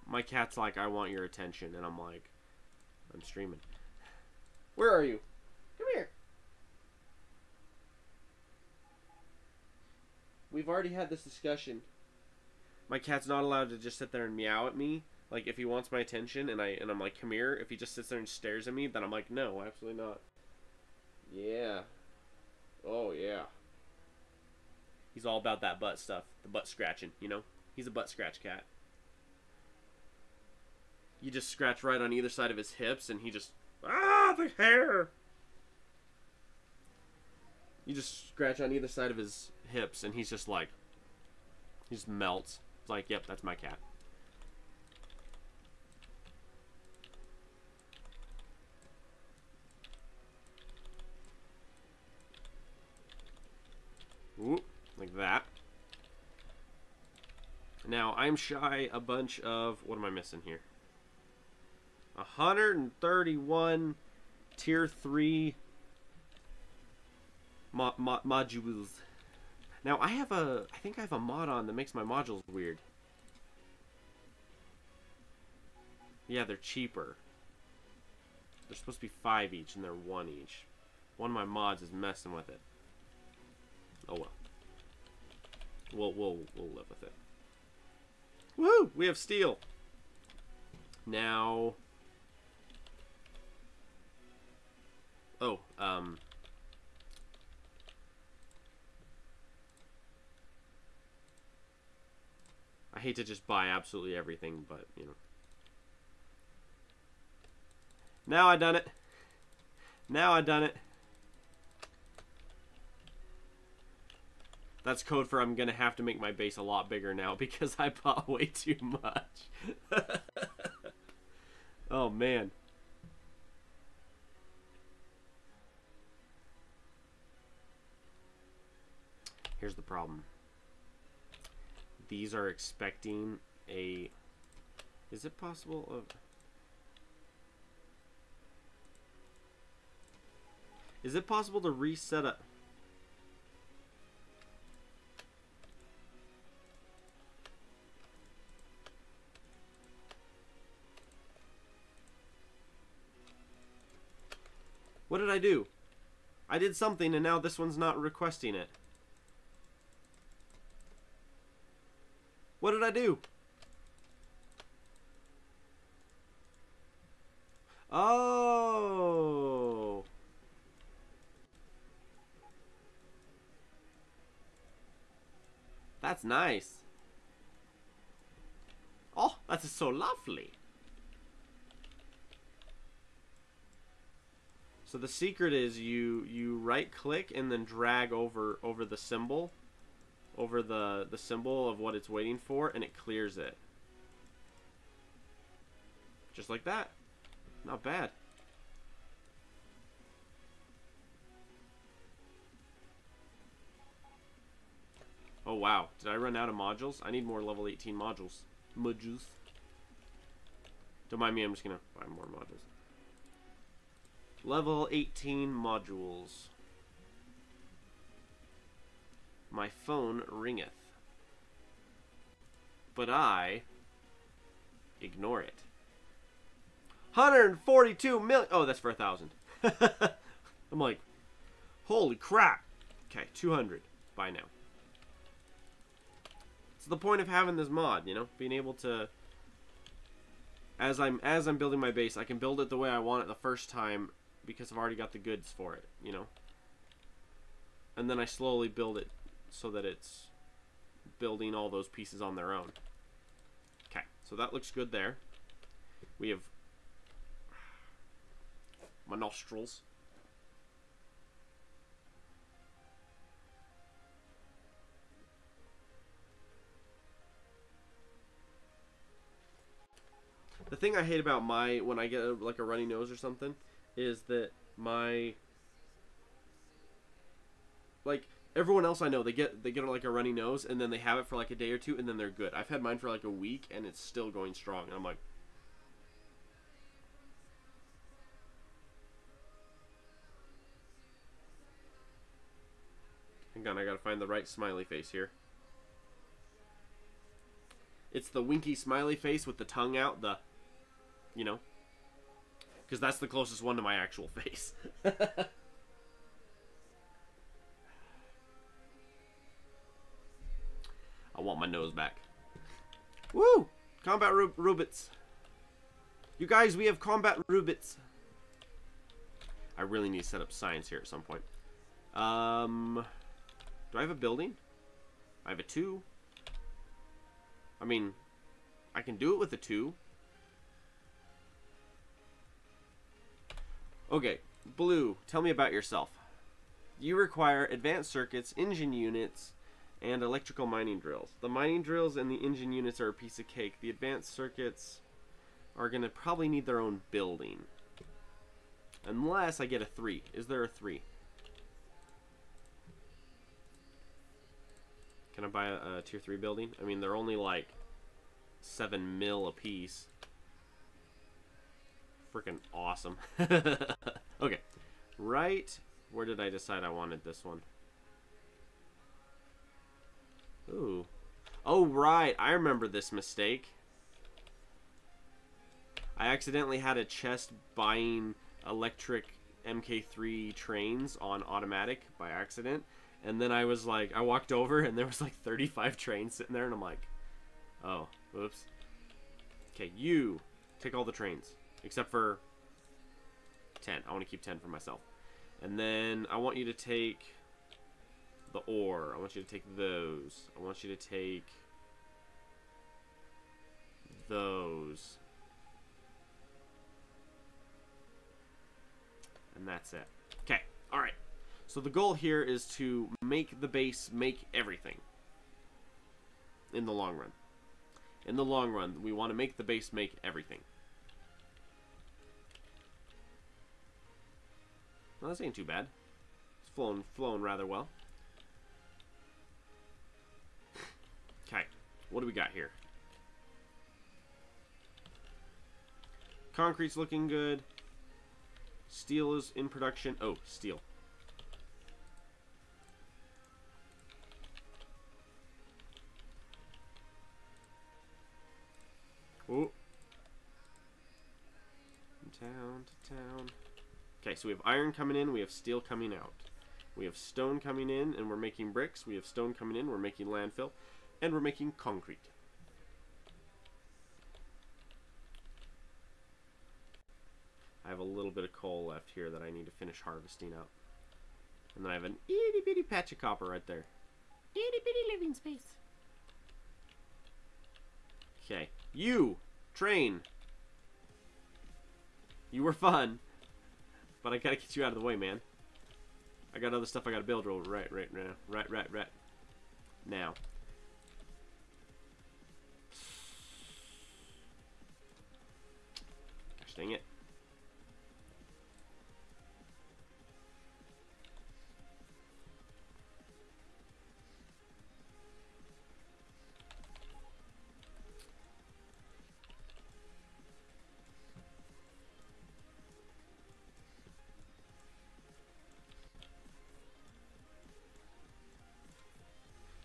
My cat's like, I want your attention. And I'm like, I'm streaming. Where are you? Come here. We've already had this discussion. My cat's not allowed to just sit there and meow at me. Like, if he wants my attention and I'm like, come here. If he just sits there and stares at me, then I'm like, no, absolutely not. Yeah. Oh, yeah. He's all about that butt stuff. The butt scratching, you know? He's a butt scratch cat. You just scratch right on either side of his hips and he just... Ah, the hair! You just scratch on either side of his hips, and he's just like... He just melts. It's like, yep, that's my cat. Now, I'm shy a bunch of... What am I missing here? 131 Tier 3 modules. Now, I think I have a mod on that makes my modules weird. Yeah, they're cheaper. They're supposed to be 5 each, and they're 1 each. One of my mods is messing with it. Oh well. We'll live with it. Woo! We have steel. Now. Oh, I hate to just buy absolutely everything, but you know. Now I done it. Now I done it. That's code for I'm gonna have to make my base a lot bigger now because I bought way too much. Oh man. Here's the problem. These are expecting a... Is it possible of... Is it possible to reset a... What did I do? I did something and now this one's not requesting it. What did I do? Oh. That's nice. Oh, that is so lovely. So the secret is you right click and then drag over the symbol, over the symbol of what it's waiting for, and it clears it. Just like that. Not bad. Oh wow, did I run out of modules? I need more level 18 modules. Don't mind me, I'm just gonna buy more modules. Level 18 modules. My phone ringeth, but I ignore it. 142 million. Oh, that's for 1,000. I'm like, holy crap. Okay, 200. Buy now. It's the point of having this mod, you know, being able to, as I'm building my base, I can build it the way I want it the first time because I've already got the goods for it, you know. And then I slowly build it so that it's building all those pieces on their own. Okay, so that looks good there. We have my nostrils. The thing I hate about when I get like a runny nose or something is that like everyone else I know, they get like a runny nose and then they have it for like a day or two and then they're good. I've had mine for like a week and it's still going strong and I'm like, hang on, I gotta find the right smiley face here. It's the winky smiley face with the tongue out, you know, because that's the closest one to my actual face. I want my nose back. Woo! Combat Rubits. You guys, we have combat Rubits. I really need to set up science here at some point. Do I have a building? I have a 2. I mean, I can do it with a 2. Okay, Blue, tell me about yourself. You require advanced circuits, engine units, and electrical mining drills. The mining drills and the engine units are a piece of cake. The advanced circuits are going to probably need their own building. Unless I get a 3. Is there a 3? Can I buy a tier 3 building? I mean, they're only like 7 mil a piece. Freaking awesome. Okay. Right. Where did I decide I wanted this one? Ooh. Oh, right. I remember this mistake. I accidentally had a chest buying electric Mk3 trains on automatic by accident. And then I was like, I walked over and there was like 35 trains sitting there. And I'm like, oh, whoops. Okay, you take all the trains. Except for 10. I want to keep 10 for myself. And then I want you to take the ore. I want you to take those. I want you to take those. And that's it. Okay, alright. So the goal here is to make the base make everything. In the long run. In the long run, we want to make the base make everything. Well, this ain't too bad. It's flowing rather well. Okay, what do we got here? Concrete's looking good. Steel is in production. Oh, steel. Oh. From town to town. Okay, so we have iron coming in, we have steel coming out. We have stone coming in, and we're making bricks. We have stone coming in, we're making landfill. And we're making concrete. I have a little bit of coal left here that I need to finish harvesting out. And then I have an itty bitty patch of copper right there. Itty bitty living space. Okay, you, train. You were fun. But I gotta get you out of the way, man. I got other stuff I gotta build right now. Right now. Gosh dang it.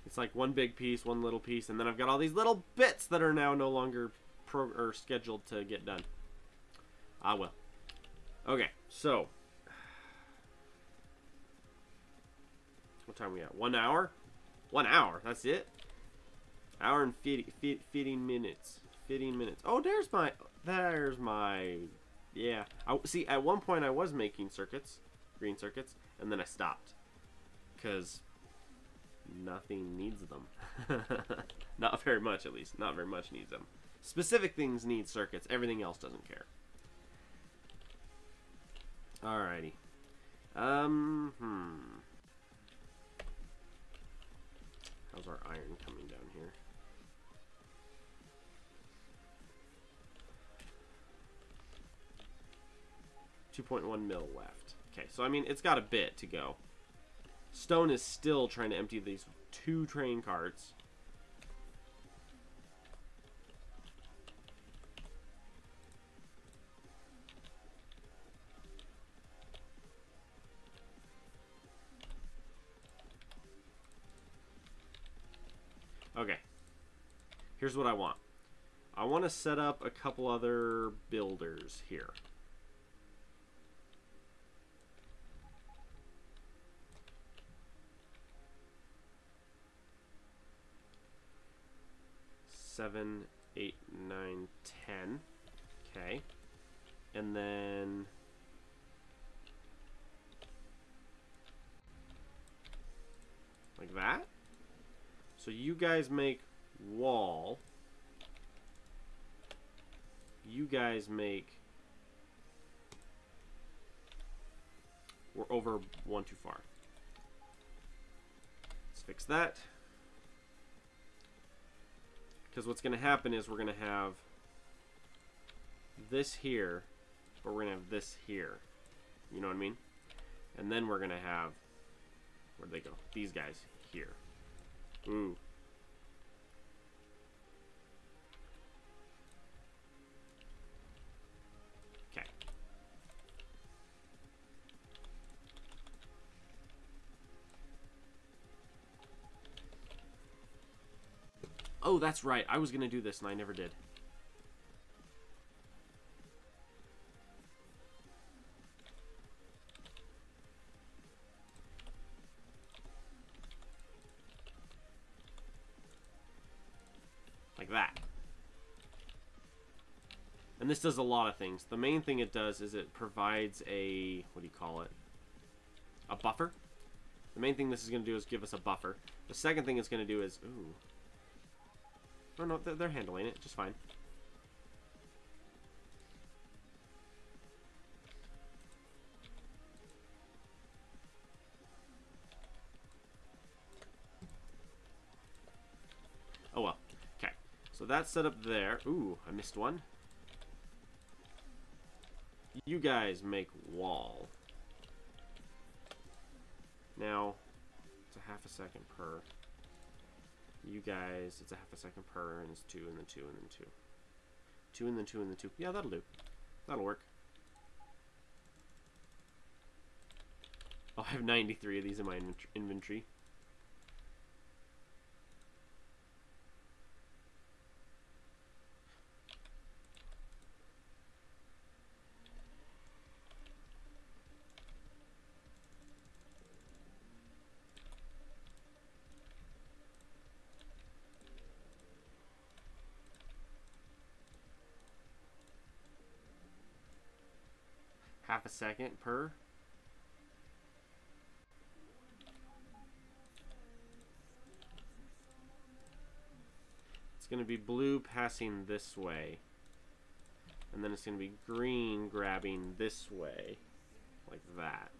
It's like one big piece, one little piece, and then I've got all these little bits that are now no longer scheduled to get done. Ah, well. Okay, so. What time are we at? 1 hour? 1 hour, that's it? Hour and 15 minutes. 15 minutes. Oh, there's my, yeah. See, at one point I was making circuits, green circuits, and then I stopped. Because nothing needs them. Not very much, at least. Not very much needs them. Specific things need circuits. Everything else doesn't care. Alrighty. How's our iron coming down here? $2.1 mil left. Okay, so I mean, it's got a bit to go. Stone is still trying to empty these 2 train carts. Okay. Here's what I want. I want to set up a couple other builders here. Seven, 8, 9, 10. Okay. And then like that. So you guys make wall. You guys make. We're over one too far. Let's fix that. Because what's going to happen is we're going to have this here, but we're going to have this here. You know what I mean? And then we're going to have, where'd they go? These guys here. Ooh. Oh, that's right. I was going to do this, and I never did. Like that. And this does a lot of things. The main thing it does is it provides a... what do you call it? A buffer. The main thing this is going to do is give us a buffer. The second thing it's going to do is... ooh. Oh, no, they're handling it just fine. Oh, well. Okay. So that's set up there. Ooh, I missed one. You guys make wall. Now, it's a half a second per. You guys, it's a half a second per, and it's 2, and then 2, and then 2. 2, and then 2, and then 2. Yeah, that'll do. That'll work. Oh, I have 93 of these in my inventory. Half a second per. It's going to be blue passing this way. And then it's going to be green grabbing this way. Like that.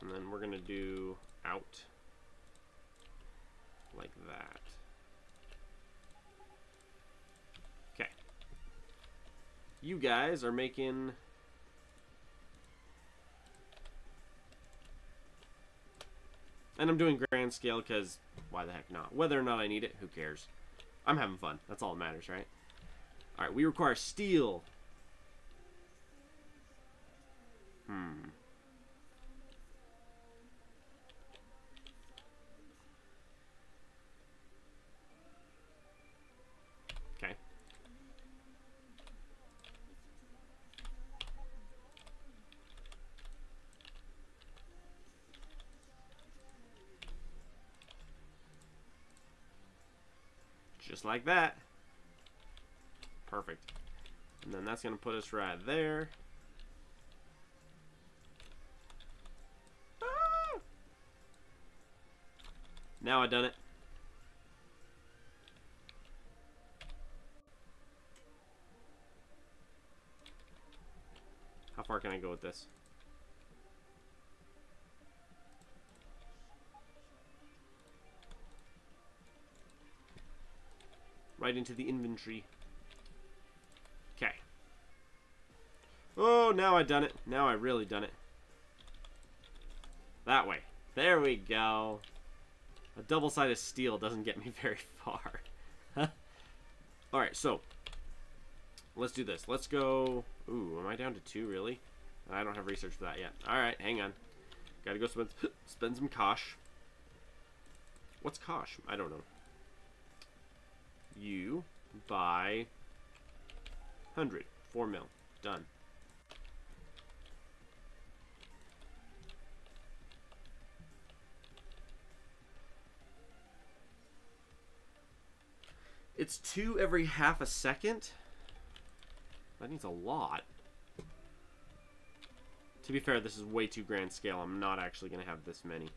And then we're going to do out like that. Okay. You guys are making... and I'm doing grand scale because why the heck not? Whether or not I need it, who cares? I'm having fun. That's all that matters, right? Alright, we require steel. Okay. Just like that. Perfect. And then that's going to put us right there. Ah! Now I've done it. How far can I go with this? Right into the inventory. Okay. Oh, now I done it. Now I really done it. That way. There we go. A double-sided steel doesn't get me very far. Alright, so. Let's do this. Let's go... ooh, am I down to 2, really? I don't have research for that yet. Alright, hang on. Gotta go spend some cash. What's cash? I don't know. You buy 100. 4 mil. Done. It's 2 every half a second? That needs a lot. To be fair, this is way too grand scale. I'm not actually going to have this many.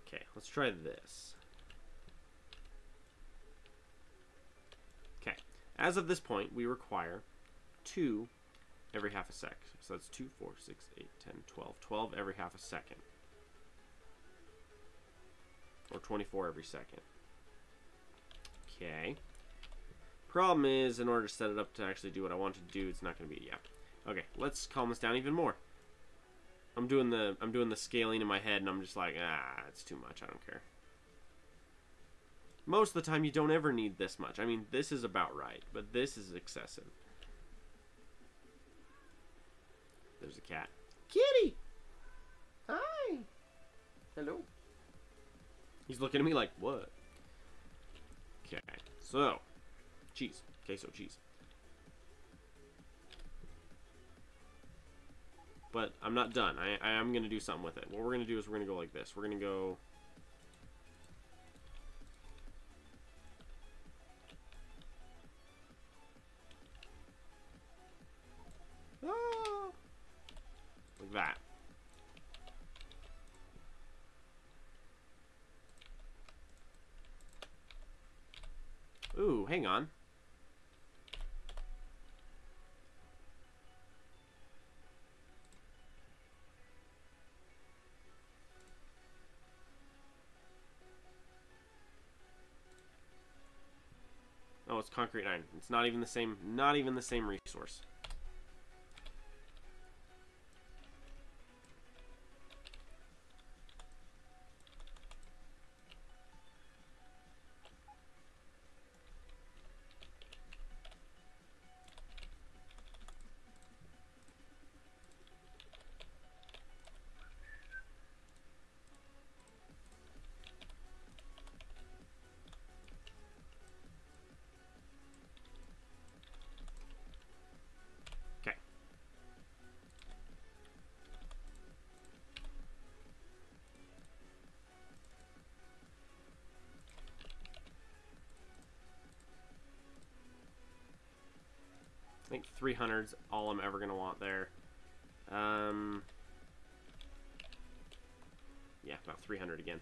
Okay, let's try this. As of this point, we require 2 every half a sec. So that's 2, 4, 6, 8, 10, 12. 12 every half a second. Or 24 every second. Okay. Problem is, in order to set it up to actually do what I want to do, it's not going to be, yeah. Okay, let's calm this down even more. I'm doing the scaling in my head, and I'm just like, it's too much. I don't care. Most of the time, you don't ever need this much. I mean, this is about right, but this is excessive. There's a cat. Kitty! Hi! Hello. He's looking at me like, what? Okay, so, cheese. Queso cheese. But I'm not done. I am going to do something with it. What we're going to do is we're going to go like this. We're going to go... like that. Ooh, hang on. Oh, it's concrete iron. It's not even the same resource. I think 300's all I'm ever going to want there. Yeah, about 300 again.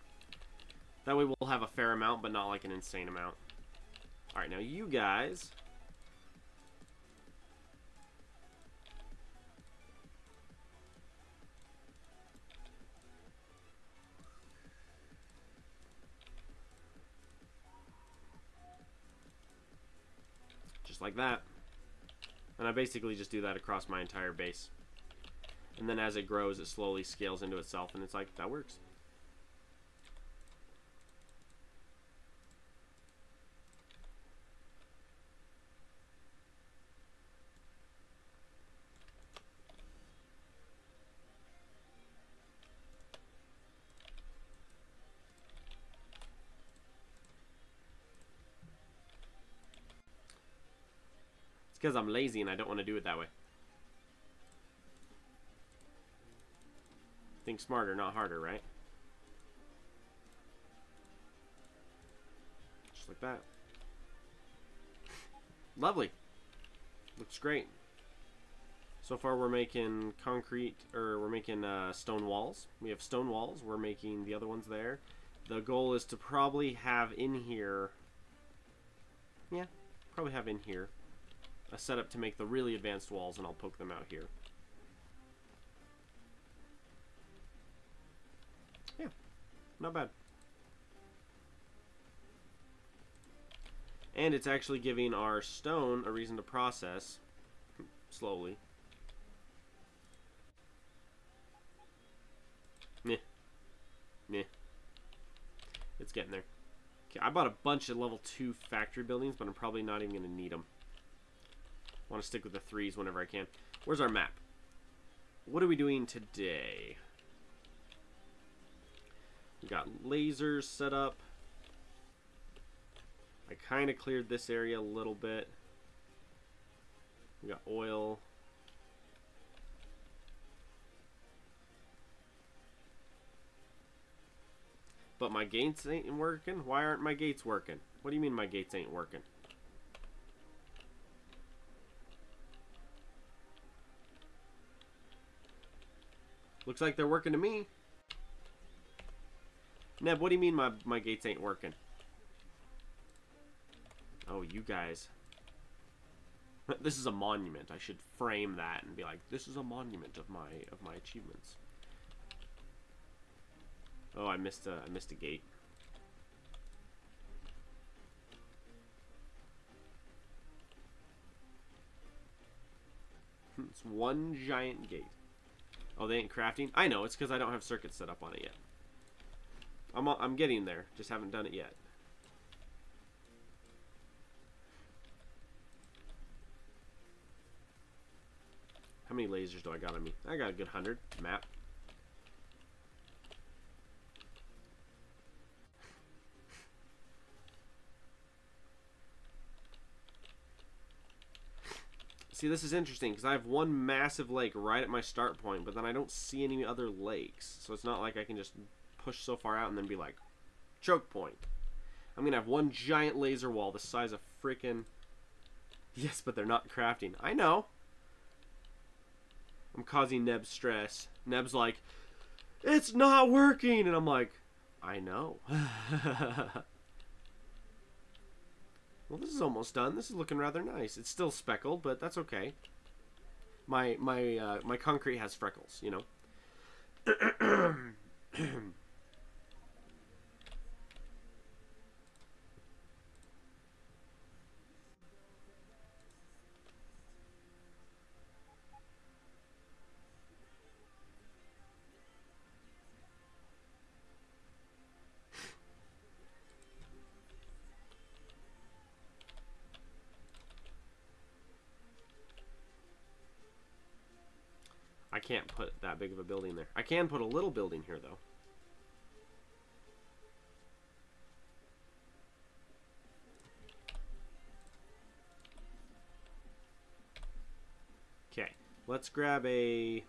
That way we'll have a fair amount, but not like an insane amount. Alright, now you guys... just like that. And I basically just do that across my entire base. And then as it grows, it slowly scales into itself, and it's like, that works. It's because I'm lazy and I don't want to do it that way. Think smarter, not harder, right? Just like that. Lovely. Looks great. So far we're making concrete, or we're making stone walls. We have stone walls. We're making the other ones there. The goal is to probably have in here, yeah, probably have in here a setup to make the really advanced walls, and I'll poke them out here. Yeah, not bad. And it's actually giving our stone a reason to process slowly. Meh. Meh. It's getting there. Okay, I bought a bunch of level 2 factory buildings, but I'm probably not even going to need them. I want to stick with the 3s whenever I can. Where's our map? What are we doing today? We got lasers set up. I kind of cleared this area a little bit. We got oil. But my gates ain't working? Why aren't my gates working? What do you mean my gates ain't working? Looks like they're working to me. Neb, what do you mean my gates ain't working? Oh, you guys. This is a monument. I should frame that and be like, this is a monument of my achievements. Oh, I missed a gate. It's one giant gate. Oh, they ain't crafting? I know, it's because I don't have circuits set up on it yet. I'm getting there, just haven't done it yet. How many lasers do I got on me? I got a good 100. Map. See, this is interesting because I have one massive lake right at my start point, but then I don't see any other lakes. So it's not like I can just push so far out and then be like, choke point. I'm going to have one giant laser wall the size of freaking... Yes, but they're not crafting. I know. I'm causing Neb stress. Neb's like, it's not working. And I'm like, I know. Well, this is almost done. This is looking rather nice. It's still speckled, but that's okay. My concrete has freckles, you know. I can't put that big of a building there. I can put a little building here, though. Okay, let's grab a...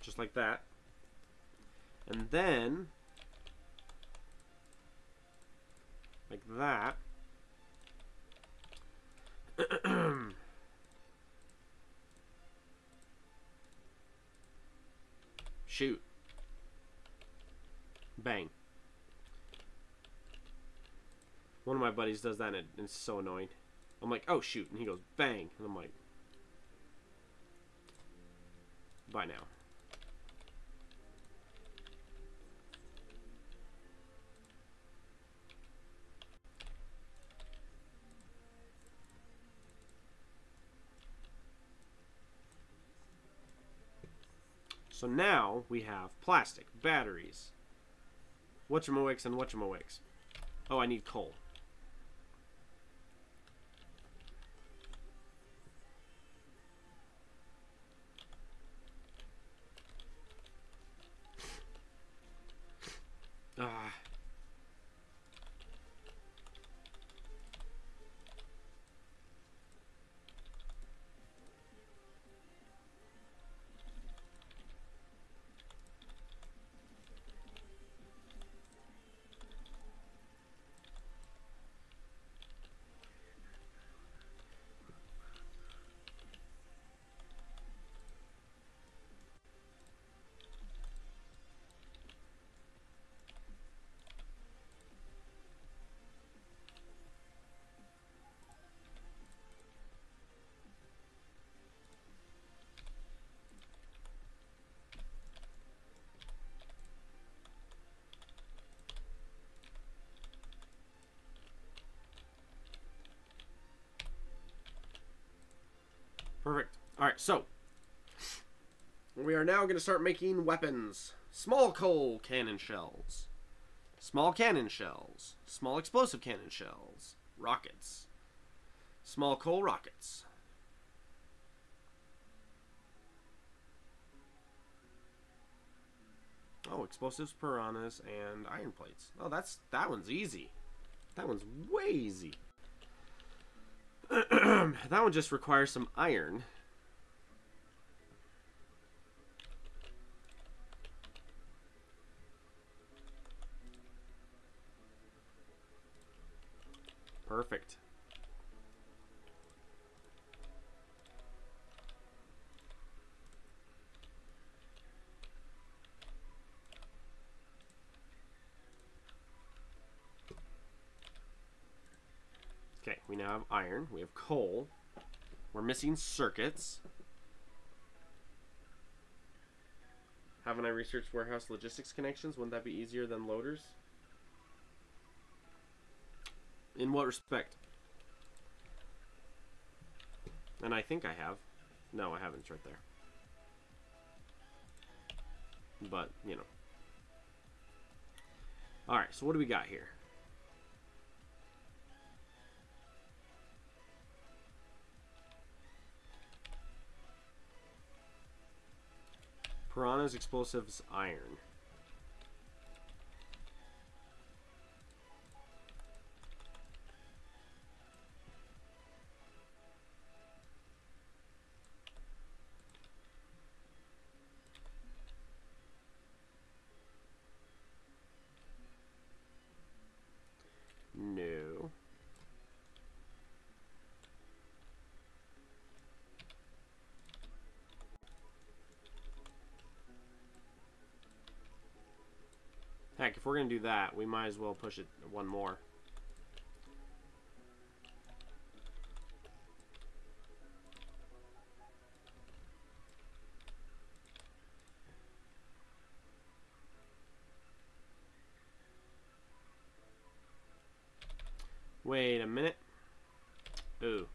just like that. And then, like that. Shoot. Bang. One of my buddies does that and it's so annoying. I'm like, oh shoot, and he goes bang, and I'm like, bye now. So now we have plastic, batteries, whatchamawicks and whatchamawicks. Oh, I need coal. Ah. Perfect. Alright, so we are now going to start making weapons. Small coal cannon shells. Small cannon shells. Small explosive cannon shells. Rockets. Small coal rockets. Oh, explosives, piranhas, and iron plates. Oh, that one's easy. That one's way easy. That one just requires some iron. Perfect. Okay, we now have iron. We have coal. We're missing circuits. Haven't I researched warehouse logistics connections? Wouldn't that be easier than loaders? In what respect? And I think I have. No, I haven't. It's right there. But, you know. Alright, so what do we got here? Piranhas, explosives, iron. No. Heck, if we're going to do that, we might as well push it one more. Wait a minute. Ooh.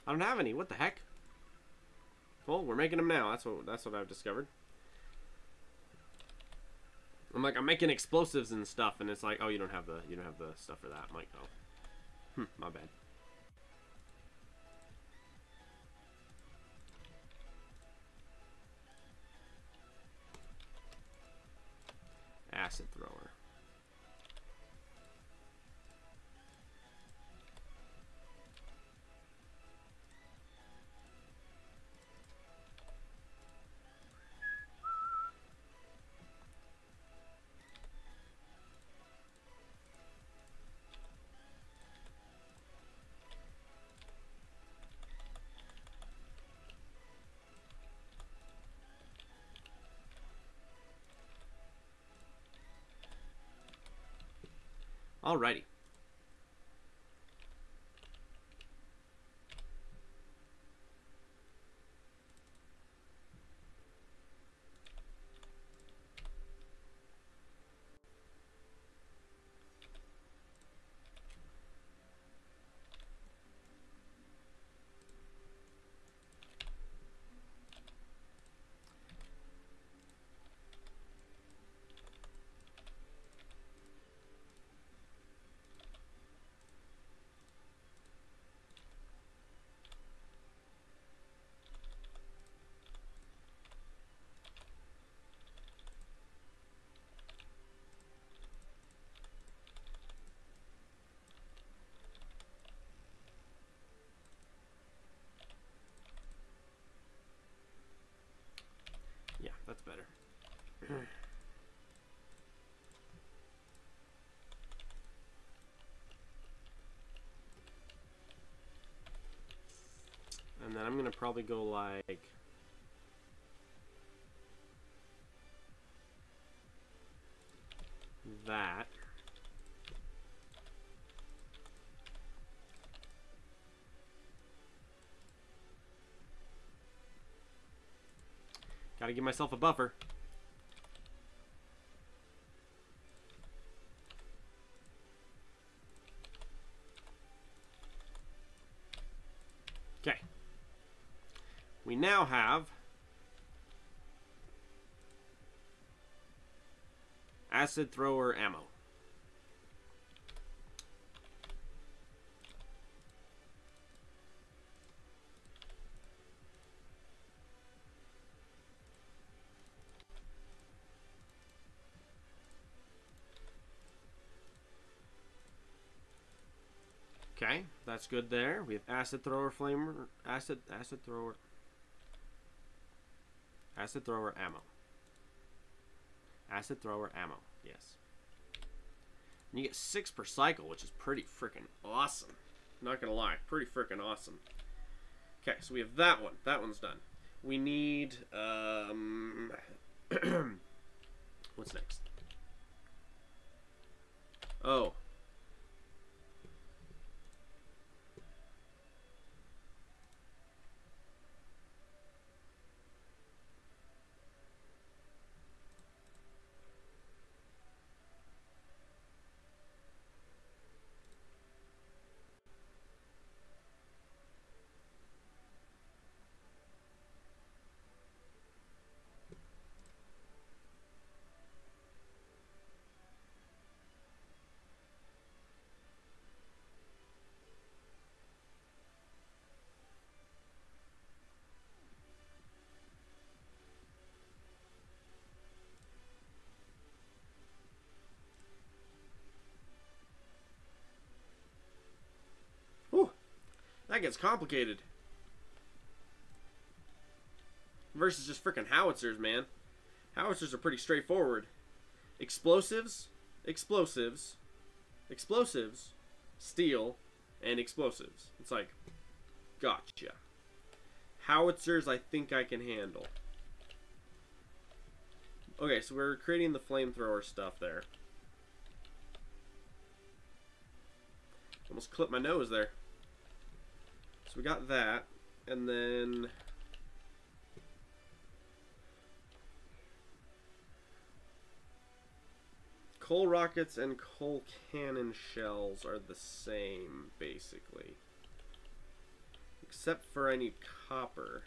I don't have any. What the heck? Well, we're making them now. That's what I've discovered. I'm like, I'm making explosives and stuff, and it's like, oh, you don't have the stuff for that. I'm like, oh, my bad. Acid thrower. Alrighty. Yeah, that's better. And then I'm gonna probably go like that. Gotta give myself a buffer. Okay. We now have acid thrower ammo. Okay, that's good there. We have acid thrower flamer, acid thrower. Acid thrower ammo. Acid thrower ammo. Yes. And you get 6 per cycle, which is pretty freaking awesome. Not gonna lie, pretty freaking awesome. Okay, so we have that one. That one's done. We need what's next? Oh. Whew. That gets complicated. Versus just freaking howitzers, man. Howitzers are pretty straightforward. Explosives, explosives, explosives, steel, and explosives. It's like, gotcha. Howitzers, I think I can handle. Okay, so we're creating the flamethrower stuff there. Almost clipped my nose there. So we got that, and then coal rockets and coal cannon shells are the same, basically. Except for I need copper.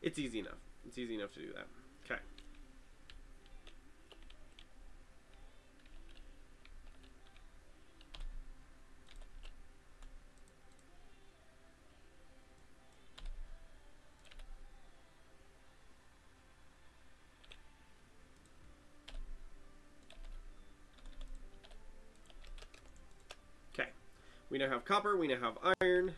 It's easy enough. It's easy enough to do that. Okay. Okay. We now have copper. We now have iron.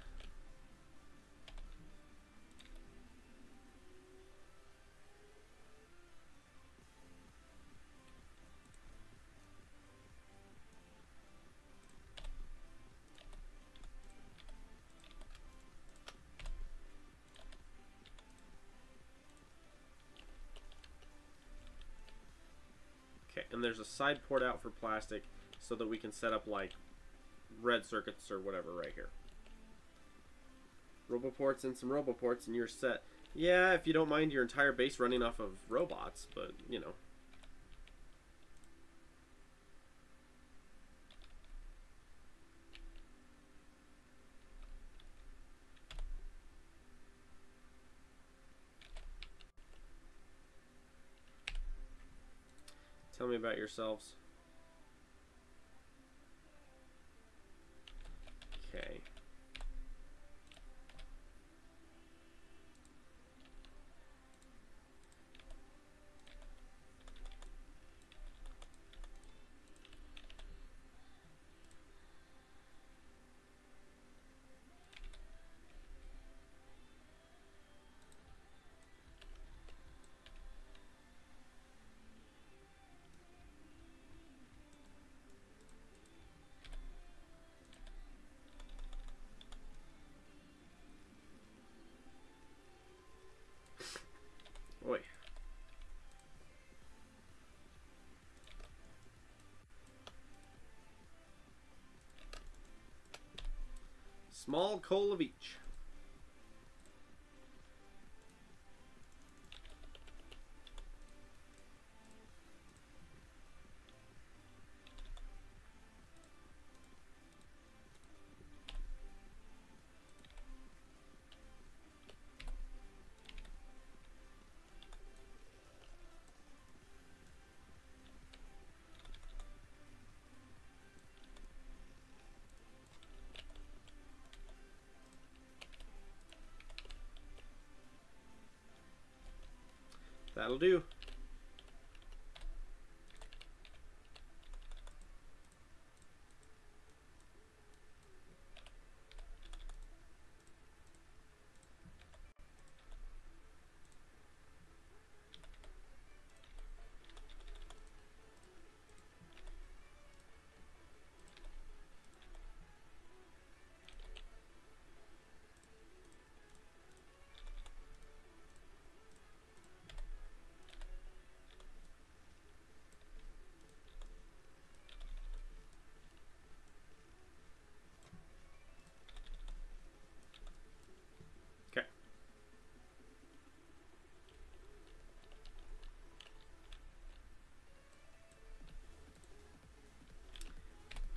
Okay, and there's a side port out for plastic so that we can set up like red circuits or whatever right here. Roboports and some roboports and you're set. Yeah, if you don't mind your entire base running off of robots, but you know. Tell me about yourselves. Okay. Oi. Small coal of each. That'll do.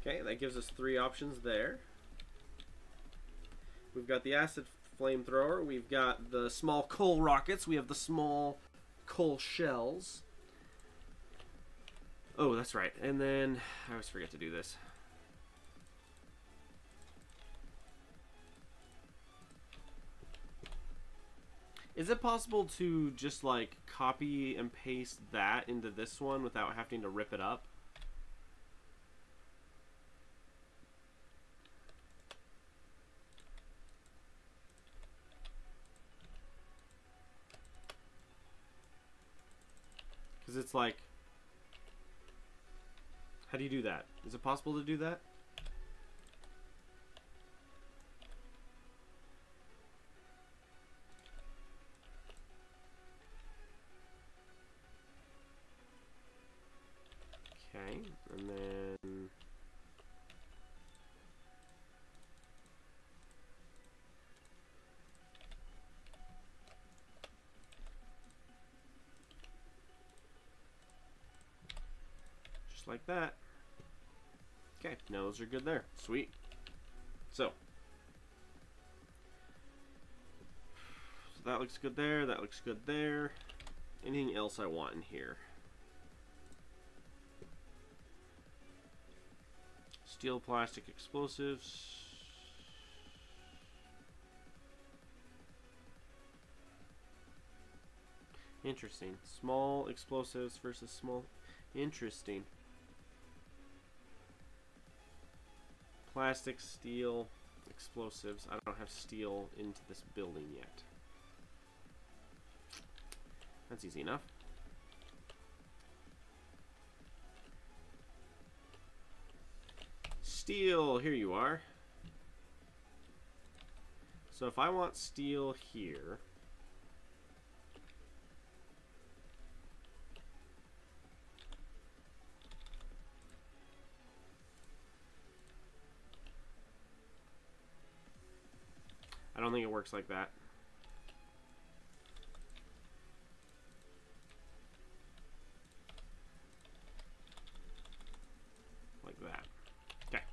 Okay, that gives us 3 options there. We've got the acid flamethrower, we've got the small coal rockets, we have the small coal shells. Oh, that's right. And then, I always forget to do this. Is it possible to just like copy and paste that into this one without having to rip it up? Because it's like, how do you do that? Is it possible to do that? Okay, and then just like that. Okay, now those are good there. Sweet. So that looks good there, that looks good there. Anything else I want in here? Steel, plastic, explosives. Interesting. Small explosives versus small. Interesting. Plastic, steel, explosives. I don't have steel into this building yet. That's easy enough. Steel, here you are. So if I want steel here, I don't think it works like that. Like that. Okay.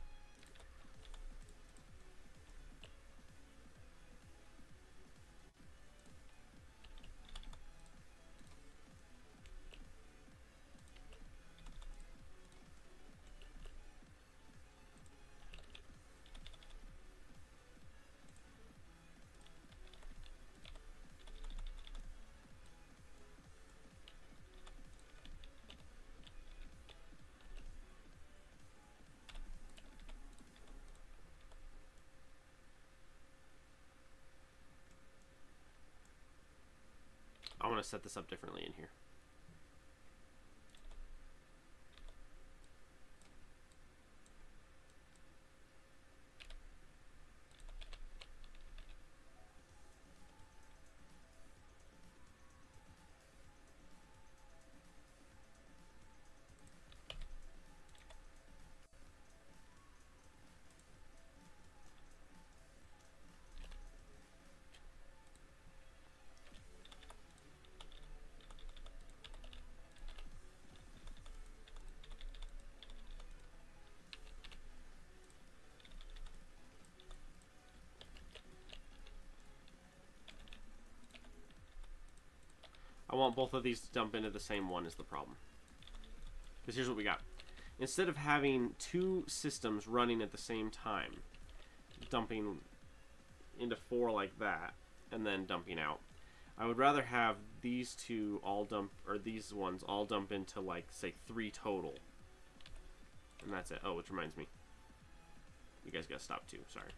I want to set this up differently in here. I want both of these to dump into the same one is the problem. Because here's what we got. Instead of having 2 systems running at the same time, dumping into 4 like that, and then dumping out, I would rather have these two all dump, or these ones all dump into, like, say 3 total. And that's it. Oh, which reminds me. You guys gotta stop too, sorry.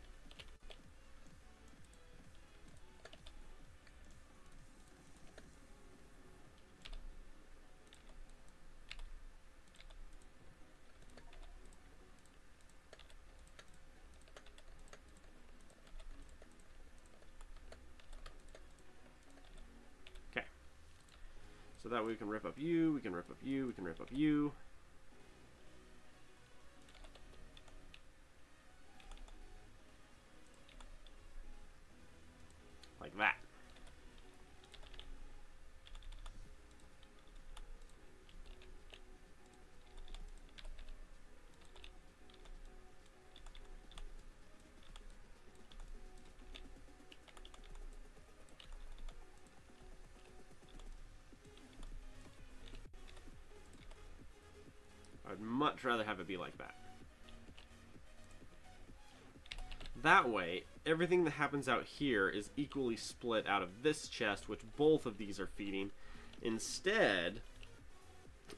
Okay. So that way we can rip up you, we can rip up you, we can rip up you. Like that. I'd much rather have it be like that. That way, everything that happens out here is equally split out of this chest, which both of these are feeding, instead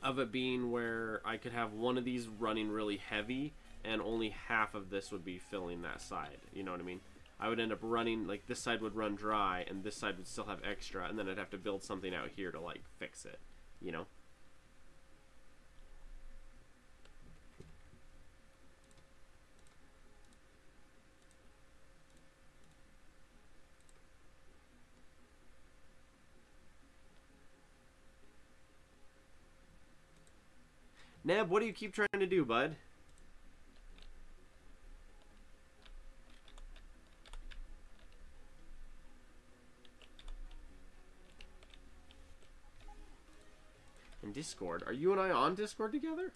of it being where I could have one of these running really heavy and only half of this would be filling that side. You know what I mean? I would end up running, like, this side would run dry and this side would still have extra, and then I'd have to build something out here to, like, fix it, you know? Neb, what do you keep trying to do, bud? In Discord? Are you and I on Discord together?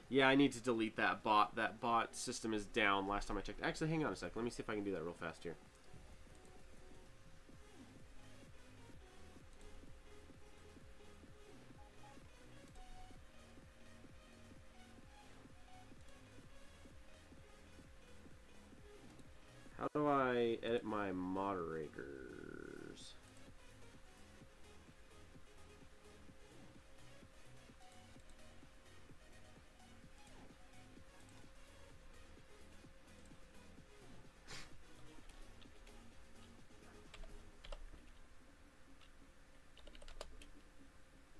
Yeah, I need to delete that bot. That bot system is down last time I checked. Actually, hang on a sec. Let me see if I can do that real fast here. How do I edit my moderators?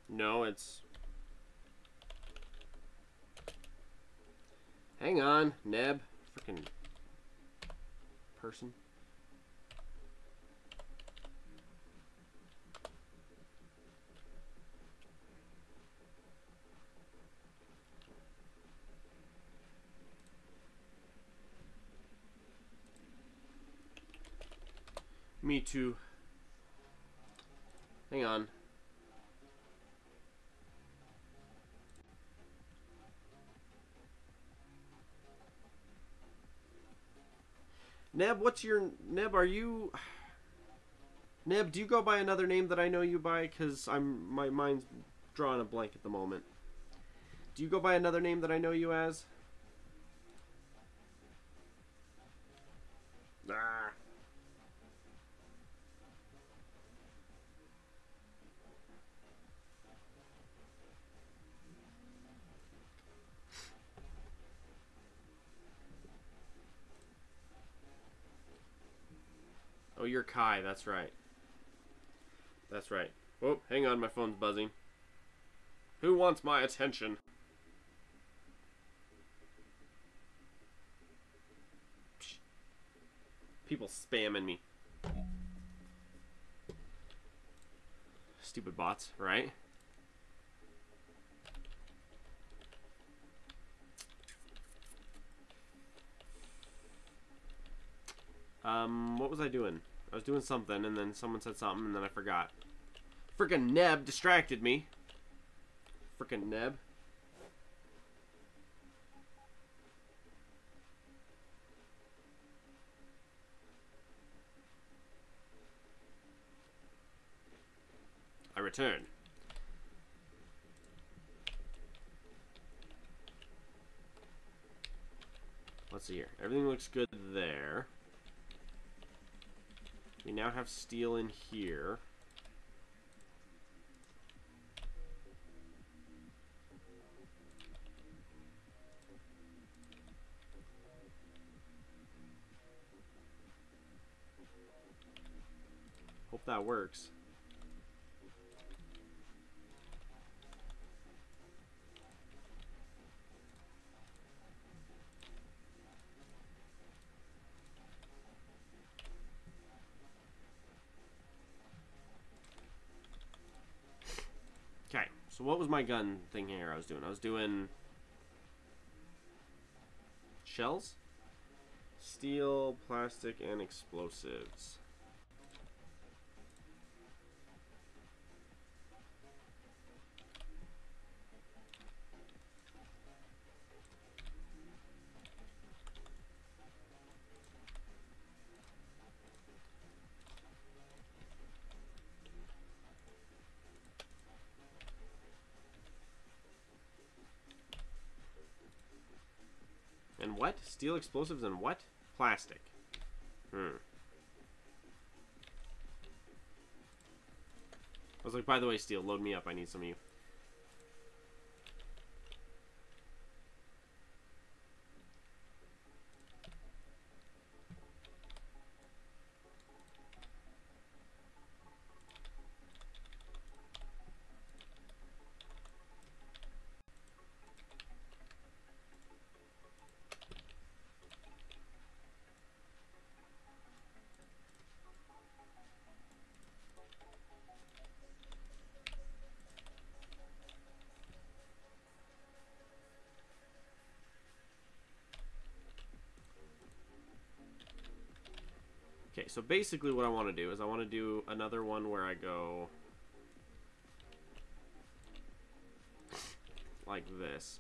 No, it's... Hang on, Neb. Frickin' person. Me too. Hang on. Neb, what's your... Neb, are you... Neb, do you go by another name that I know you by? Because my mind's drawing a blank at the moment. Do you go by another name that I know you as? Ah. Oh, you're Kai, that's right. That's right. Oh, hang on, my phone's buzzing. Who wants my attention? People spamming me. Stupid bots, right? What was I doing? I was doing something, and then someone said something, and then I forgot. Frickin' Neb distracted me. Frickin' Neb. I return. Let's see here. Everything looks good there. We now have steel in here. Hope that works. Okay, so what was my gun thing here I was doing? I was doing shells, steel, plastic, and explosives. And what? Steel, explosives, and what? Plastic. I was like, by the way, steel, load me up. I need some of you. Okay, so basically what I want to do is I want to do another one where I go like this.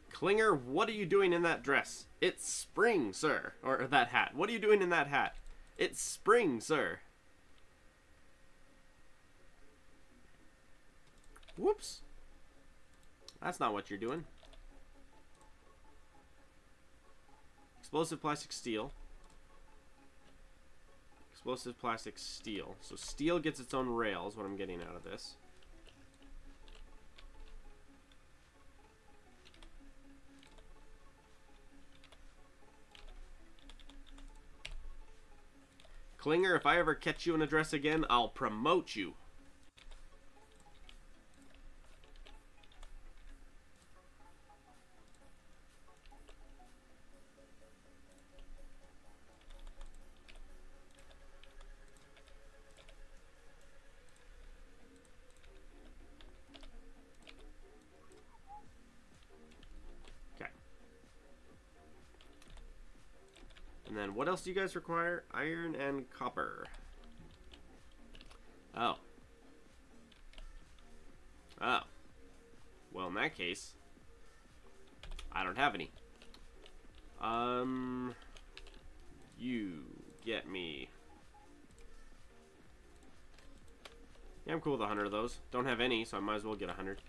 Klinger, what are you doing in that dress? It's spring, sir. Or that hat. What are you doing in that hat? It's spring, sir. Whoops. That's not what you're doing. Explosive, plastic, steel. Explosive, plastic, steel. So steel gets its own rails, what I'm getting out of this. Klinger, if I ever catch you in a dress again, I'll promote you. And then what else do you guys require? Iron and copper. Oh. Oh. Well, in that case, I don't have any. You get me. Yeah, I'm cool with 100 of those. Don't have any, so I might as well get 100.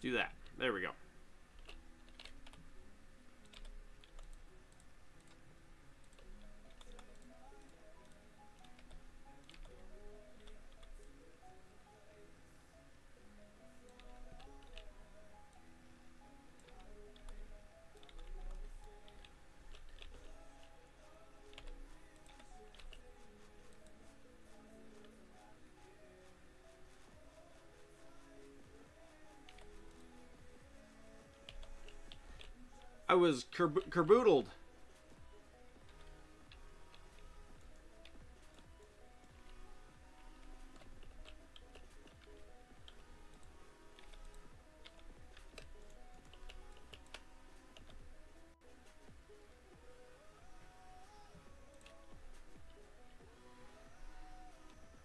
do that. There we go. I was kerboodled.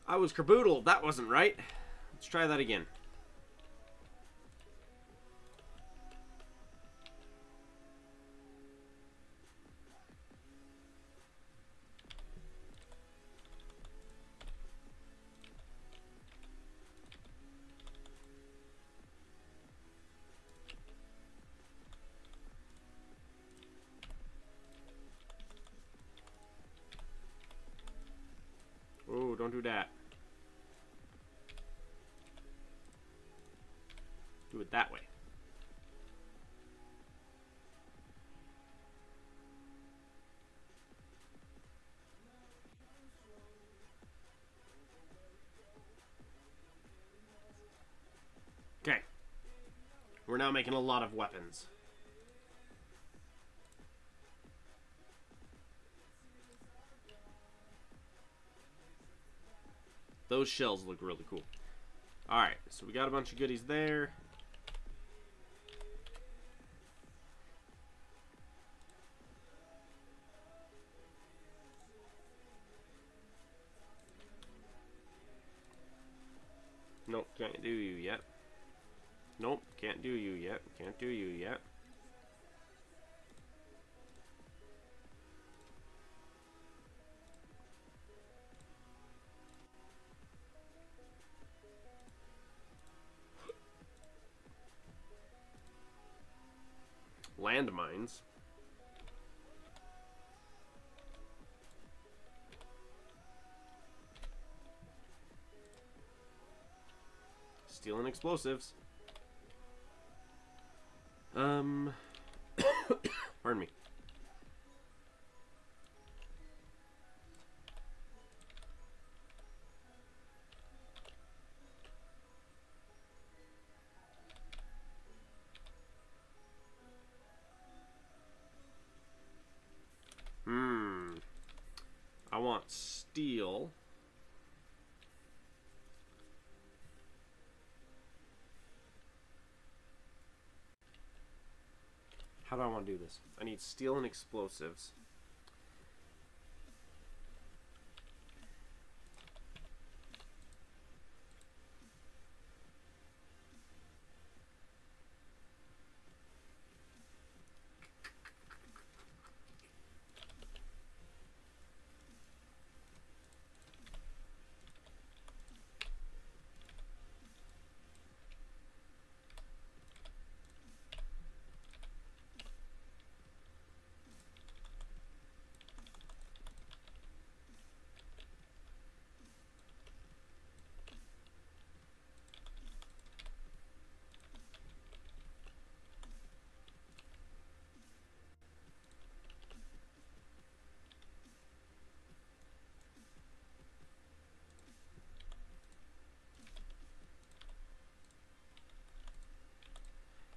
I was kerboodled. That wasn't right. Let's try that again. Oh, don't do that. Do it that way. Okay. We're now making a lot of weapons. Those shells look really cool. Alright, so we got a bunch of goodies there. Nope, can't do you yet. Nope, can't do you yet. Can't do you yet. Landmines. Steel and explosives. Pardon me. I want steel. How do I want to do this? I need steel and explosives.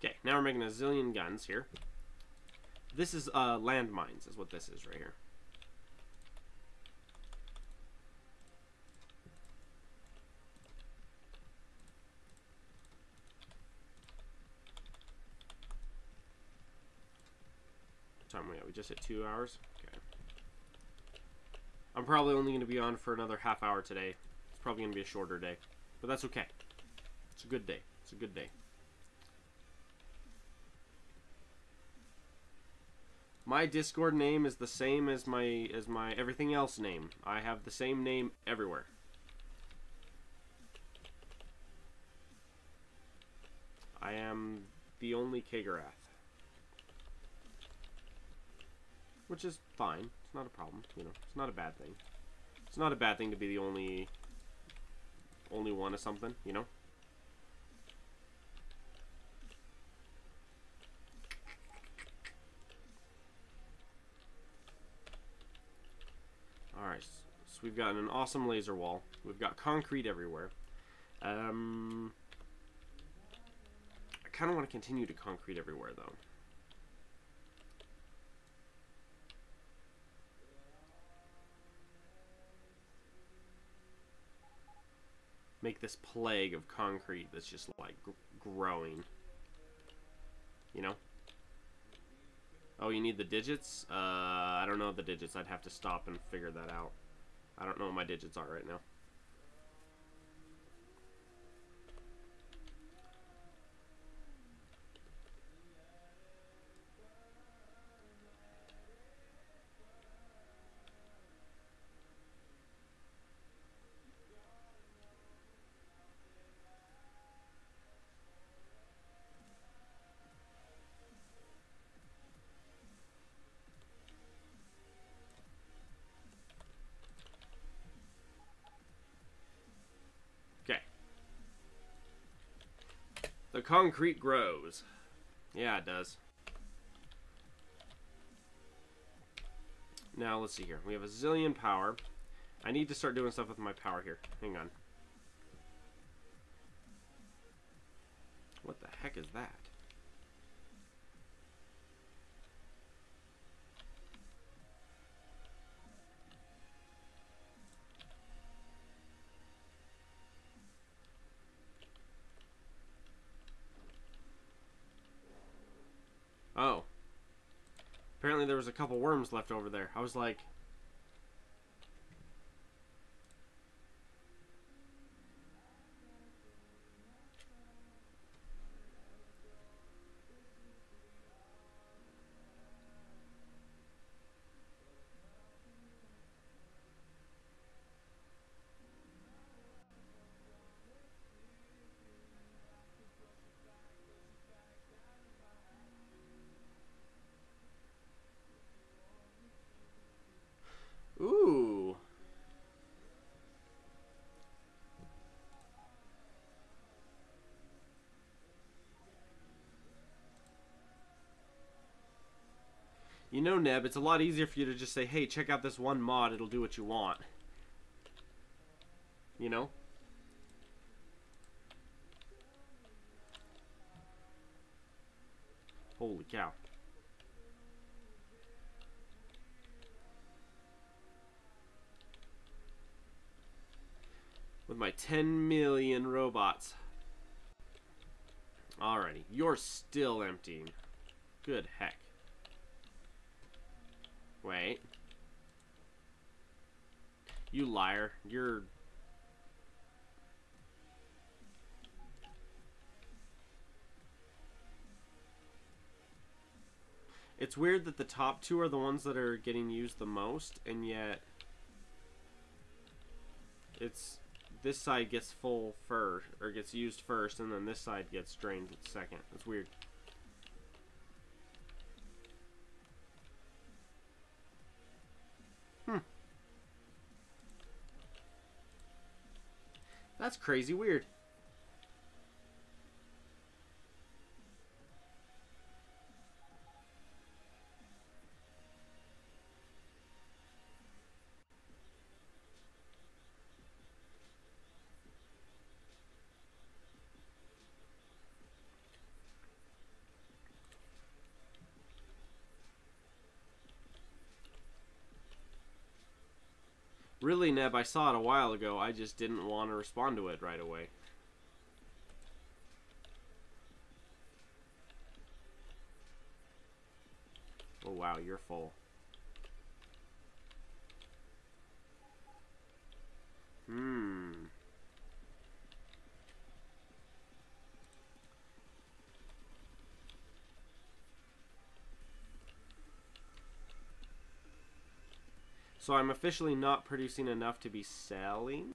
Okay, now we're making a zillion guns here. This is landmines, is what this is right here. What time are we at? We just hit 2 hours? Okay. I'm probably only going to be on for another half hour today. It's probably going to be a shorter day. But that's okay. It's a good day. It's a good day. My Discord name is the same as my everything else name. I have the same name everywhere. I am the only Kagarath. Which is fine. It's not a problem, you know. It's not a bad thing. It's not a bad thing to be the only one of something, you know. Alright, so we've got an awesome laser wall. We've got concrete everywhere. I kind of want to continue to concrete everywhere, though. Make this plague of concrete that's just, like, growing. You know? Oh, you need the digits? I don't know the digits. I'd have to stop and figure that out. I don't know what my digits are right now. The concrete grows. Yeah, it does. Now, let's see here. We have a zillion power. I need to start doing stuff with my power here. Hang on. What the heck is that? Oh. Apparently there was a couple worms left over there. I was like... Ooh. You know, Neb, it's a lot easier for you to just say, hey, check out this one mod, it'll do what you want. You know? Holy cow. With my 10 million robots. Alrighty, you're still emptying. Good heck. Wait. You liar. You're... It's weird that the top two are the ones that are getting used the most, and yet... It's... This side gets full first, or gets used first, and then this side gets drained second. It's weird. That's crazy weird. Really, Neb, I saw it a while ago. I just didn't want to respond to it right away. Oh, wow, you're full. So I'm officially not producing enough to be selling?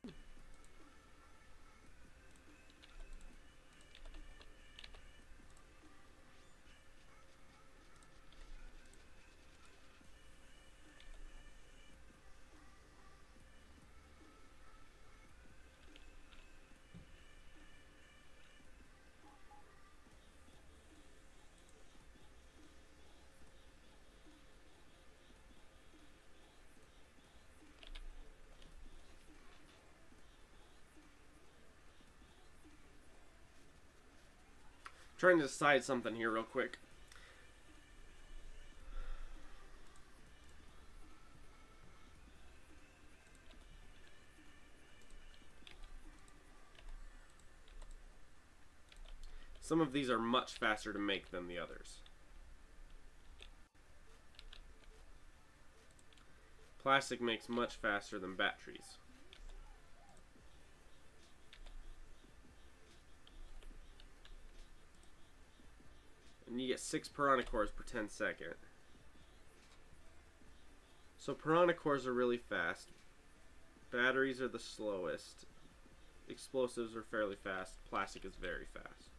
trying to decide something here real quick. Some of these are much faster to make than the others. Plastic makes much faster than batteries. And you get 6 piranha cores per 10 seconds. So piranha cores are really fast. Batteries are the slowest. Explosives are fairly fast. Plastic is very fast.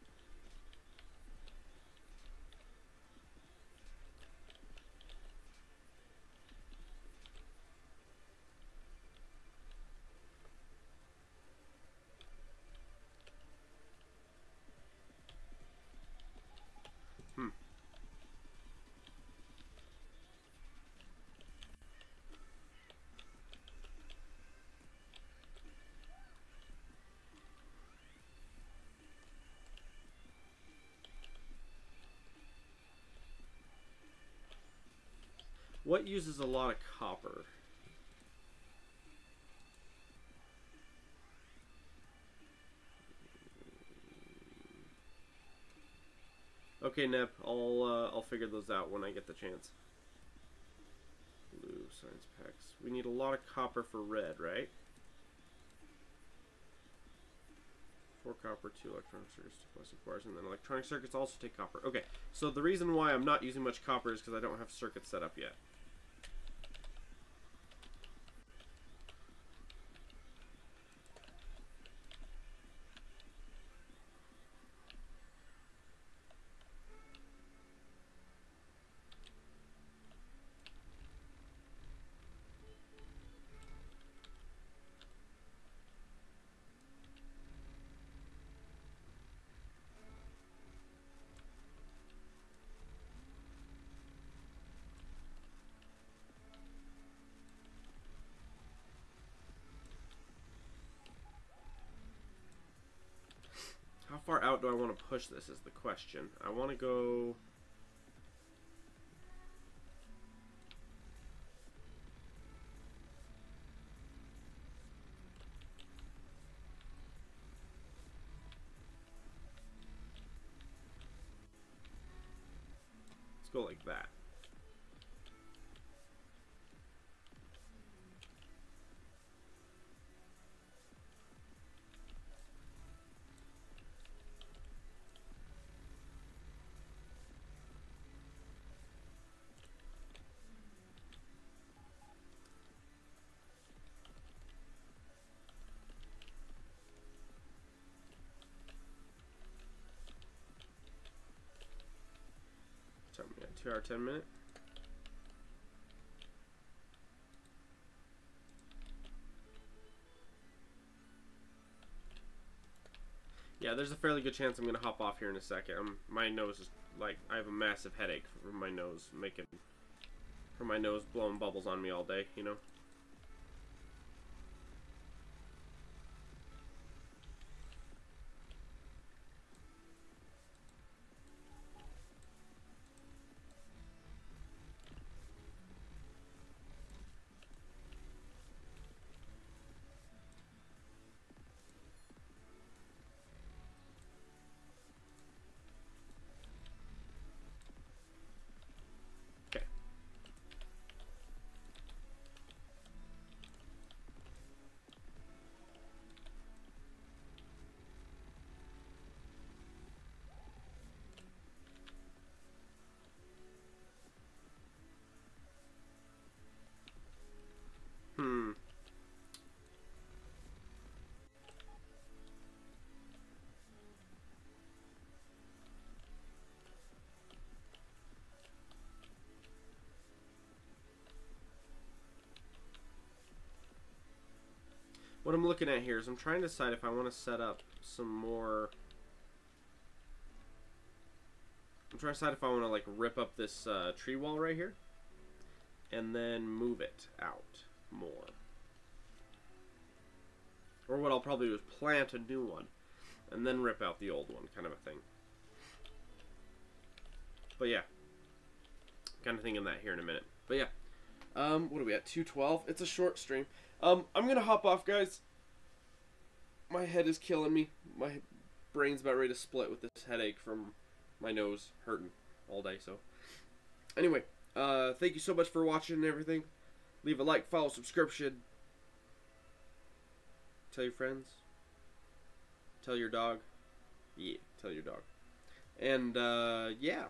What uses a lot of copper? Okay, Neb, I'll figure those out when I get the chance. Blue science packs. We need a lot of copper for red, right? 4 copper, 2 electronic circuits, 2 plastic bars, and then electronic circuits also take copper. Okay, so the reason why I'm not using much copper is because I don't have circuits set up yet. How far out do I want to push this is the question. I want to go... Let's go like that. So I'm at 2 hour 10 minute. Yeah, there's a fairly good chance I'm gonna hop off here in a second. My nose is like, I have a massive headache from my nose blowing bubbles on me all day, you know. What I'm looking at here is I'm trying to decide if I want to set up some more... I'm trying to decide if I want to like rip up this tree wall right here and then move it out more. Or what I'll probably do is plant a new one and then rip out the old one, kind of a thing. But yeah, kind of thinking that here in a minute. But yeah, what are we at? 2:12. It's a short stream. I'm gonna hop off, guys. My head is killing me. My brain's about ready to split with this headache from my nose hurting all day. So anyway, thank you so much for watching and everything. Leave a like, follow, subscription. Tell your friends. Tell your dog. Yeah, tell your dog. And yeah,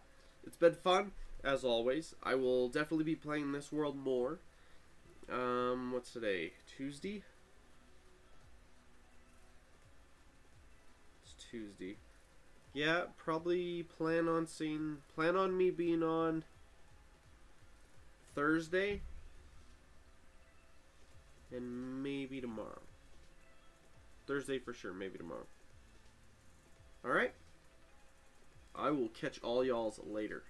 it's been fun as always. I will definitely be playing this world more. What's today? Tuesday? It's Tuesday. Yeah, probably plan on me being on Thursday and maybe tomorrow. Thursday for sure, maybe tomorrow. Alright? I will catch all y'alls later.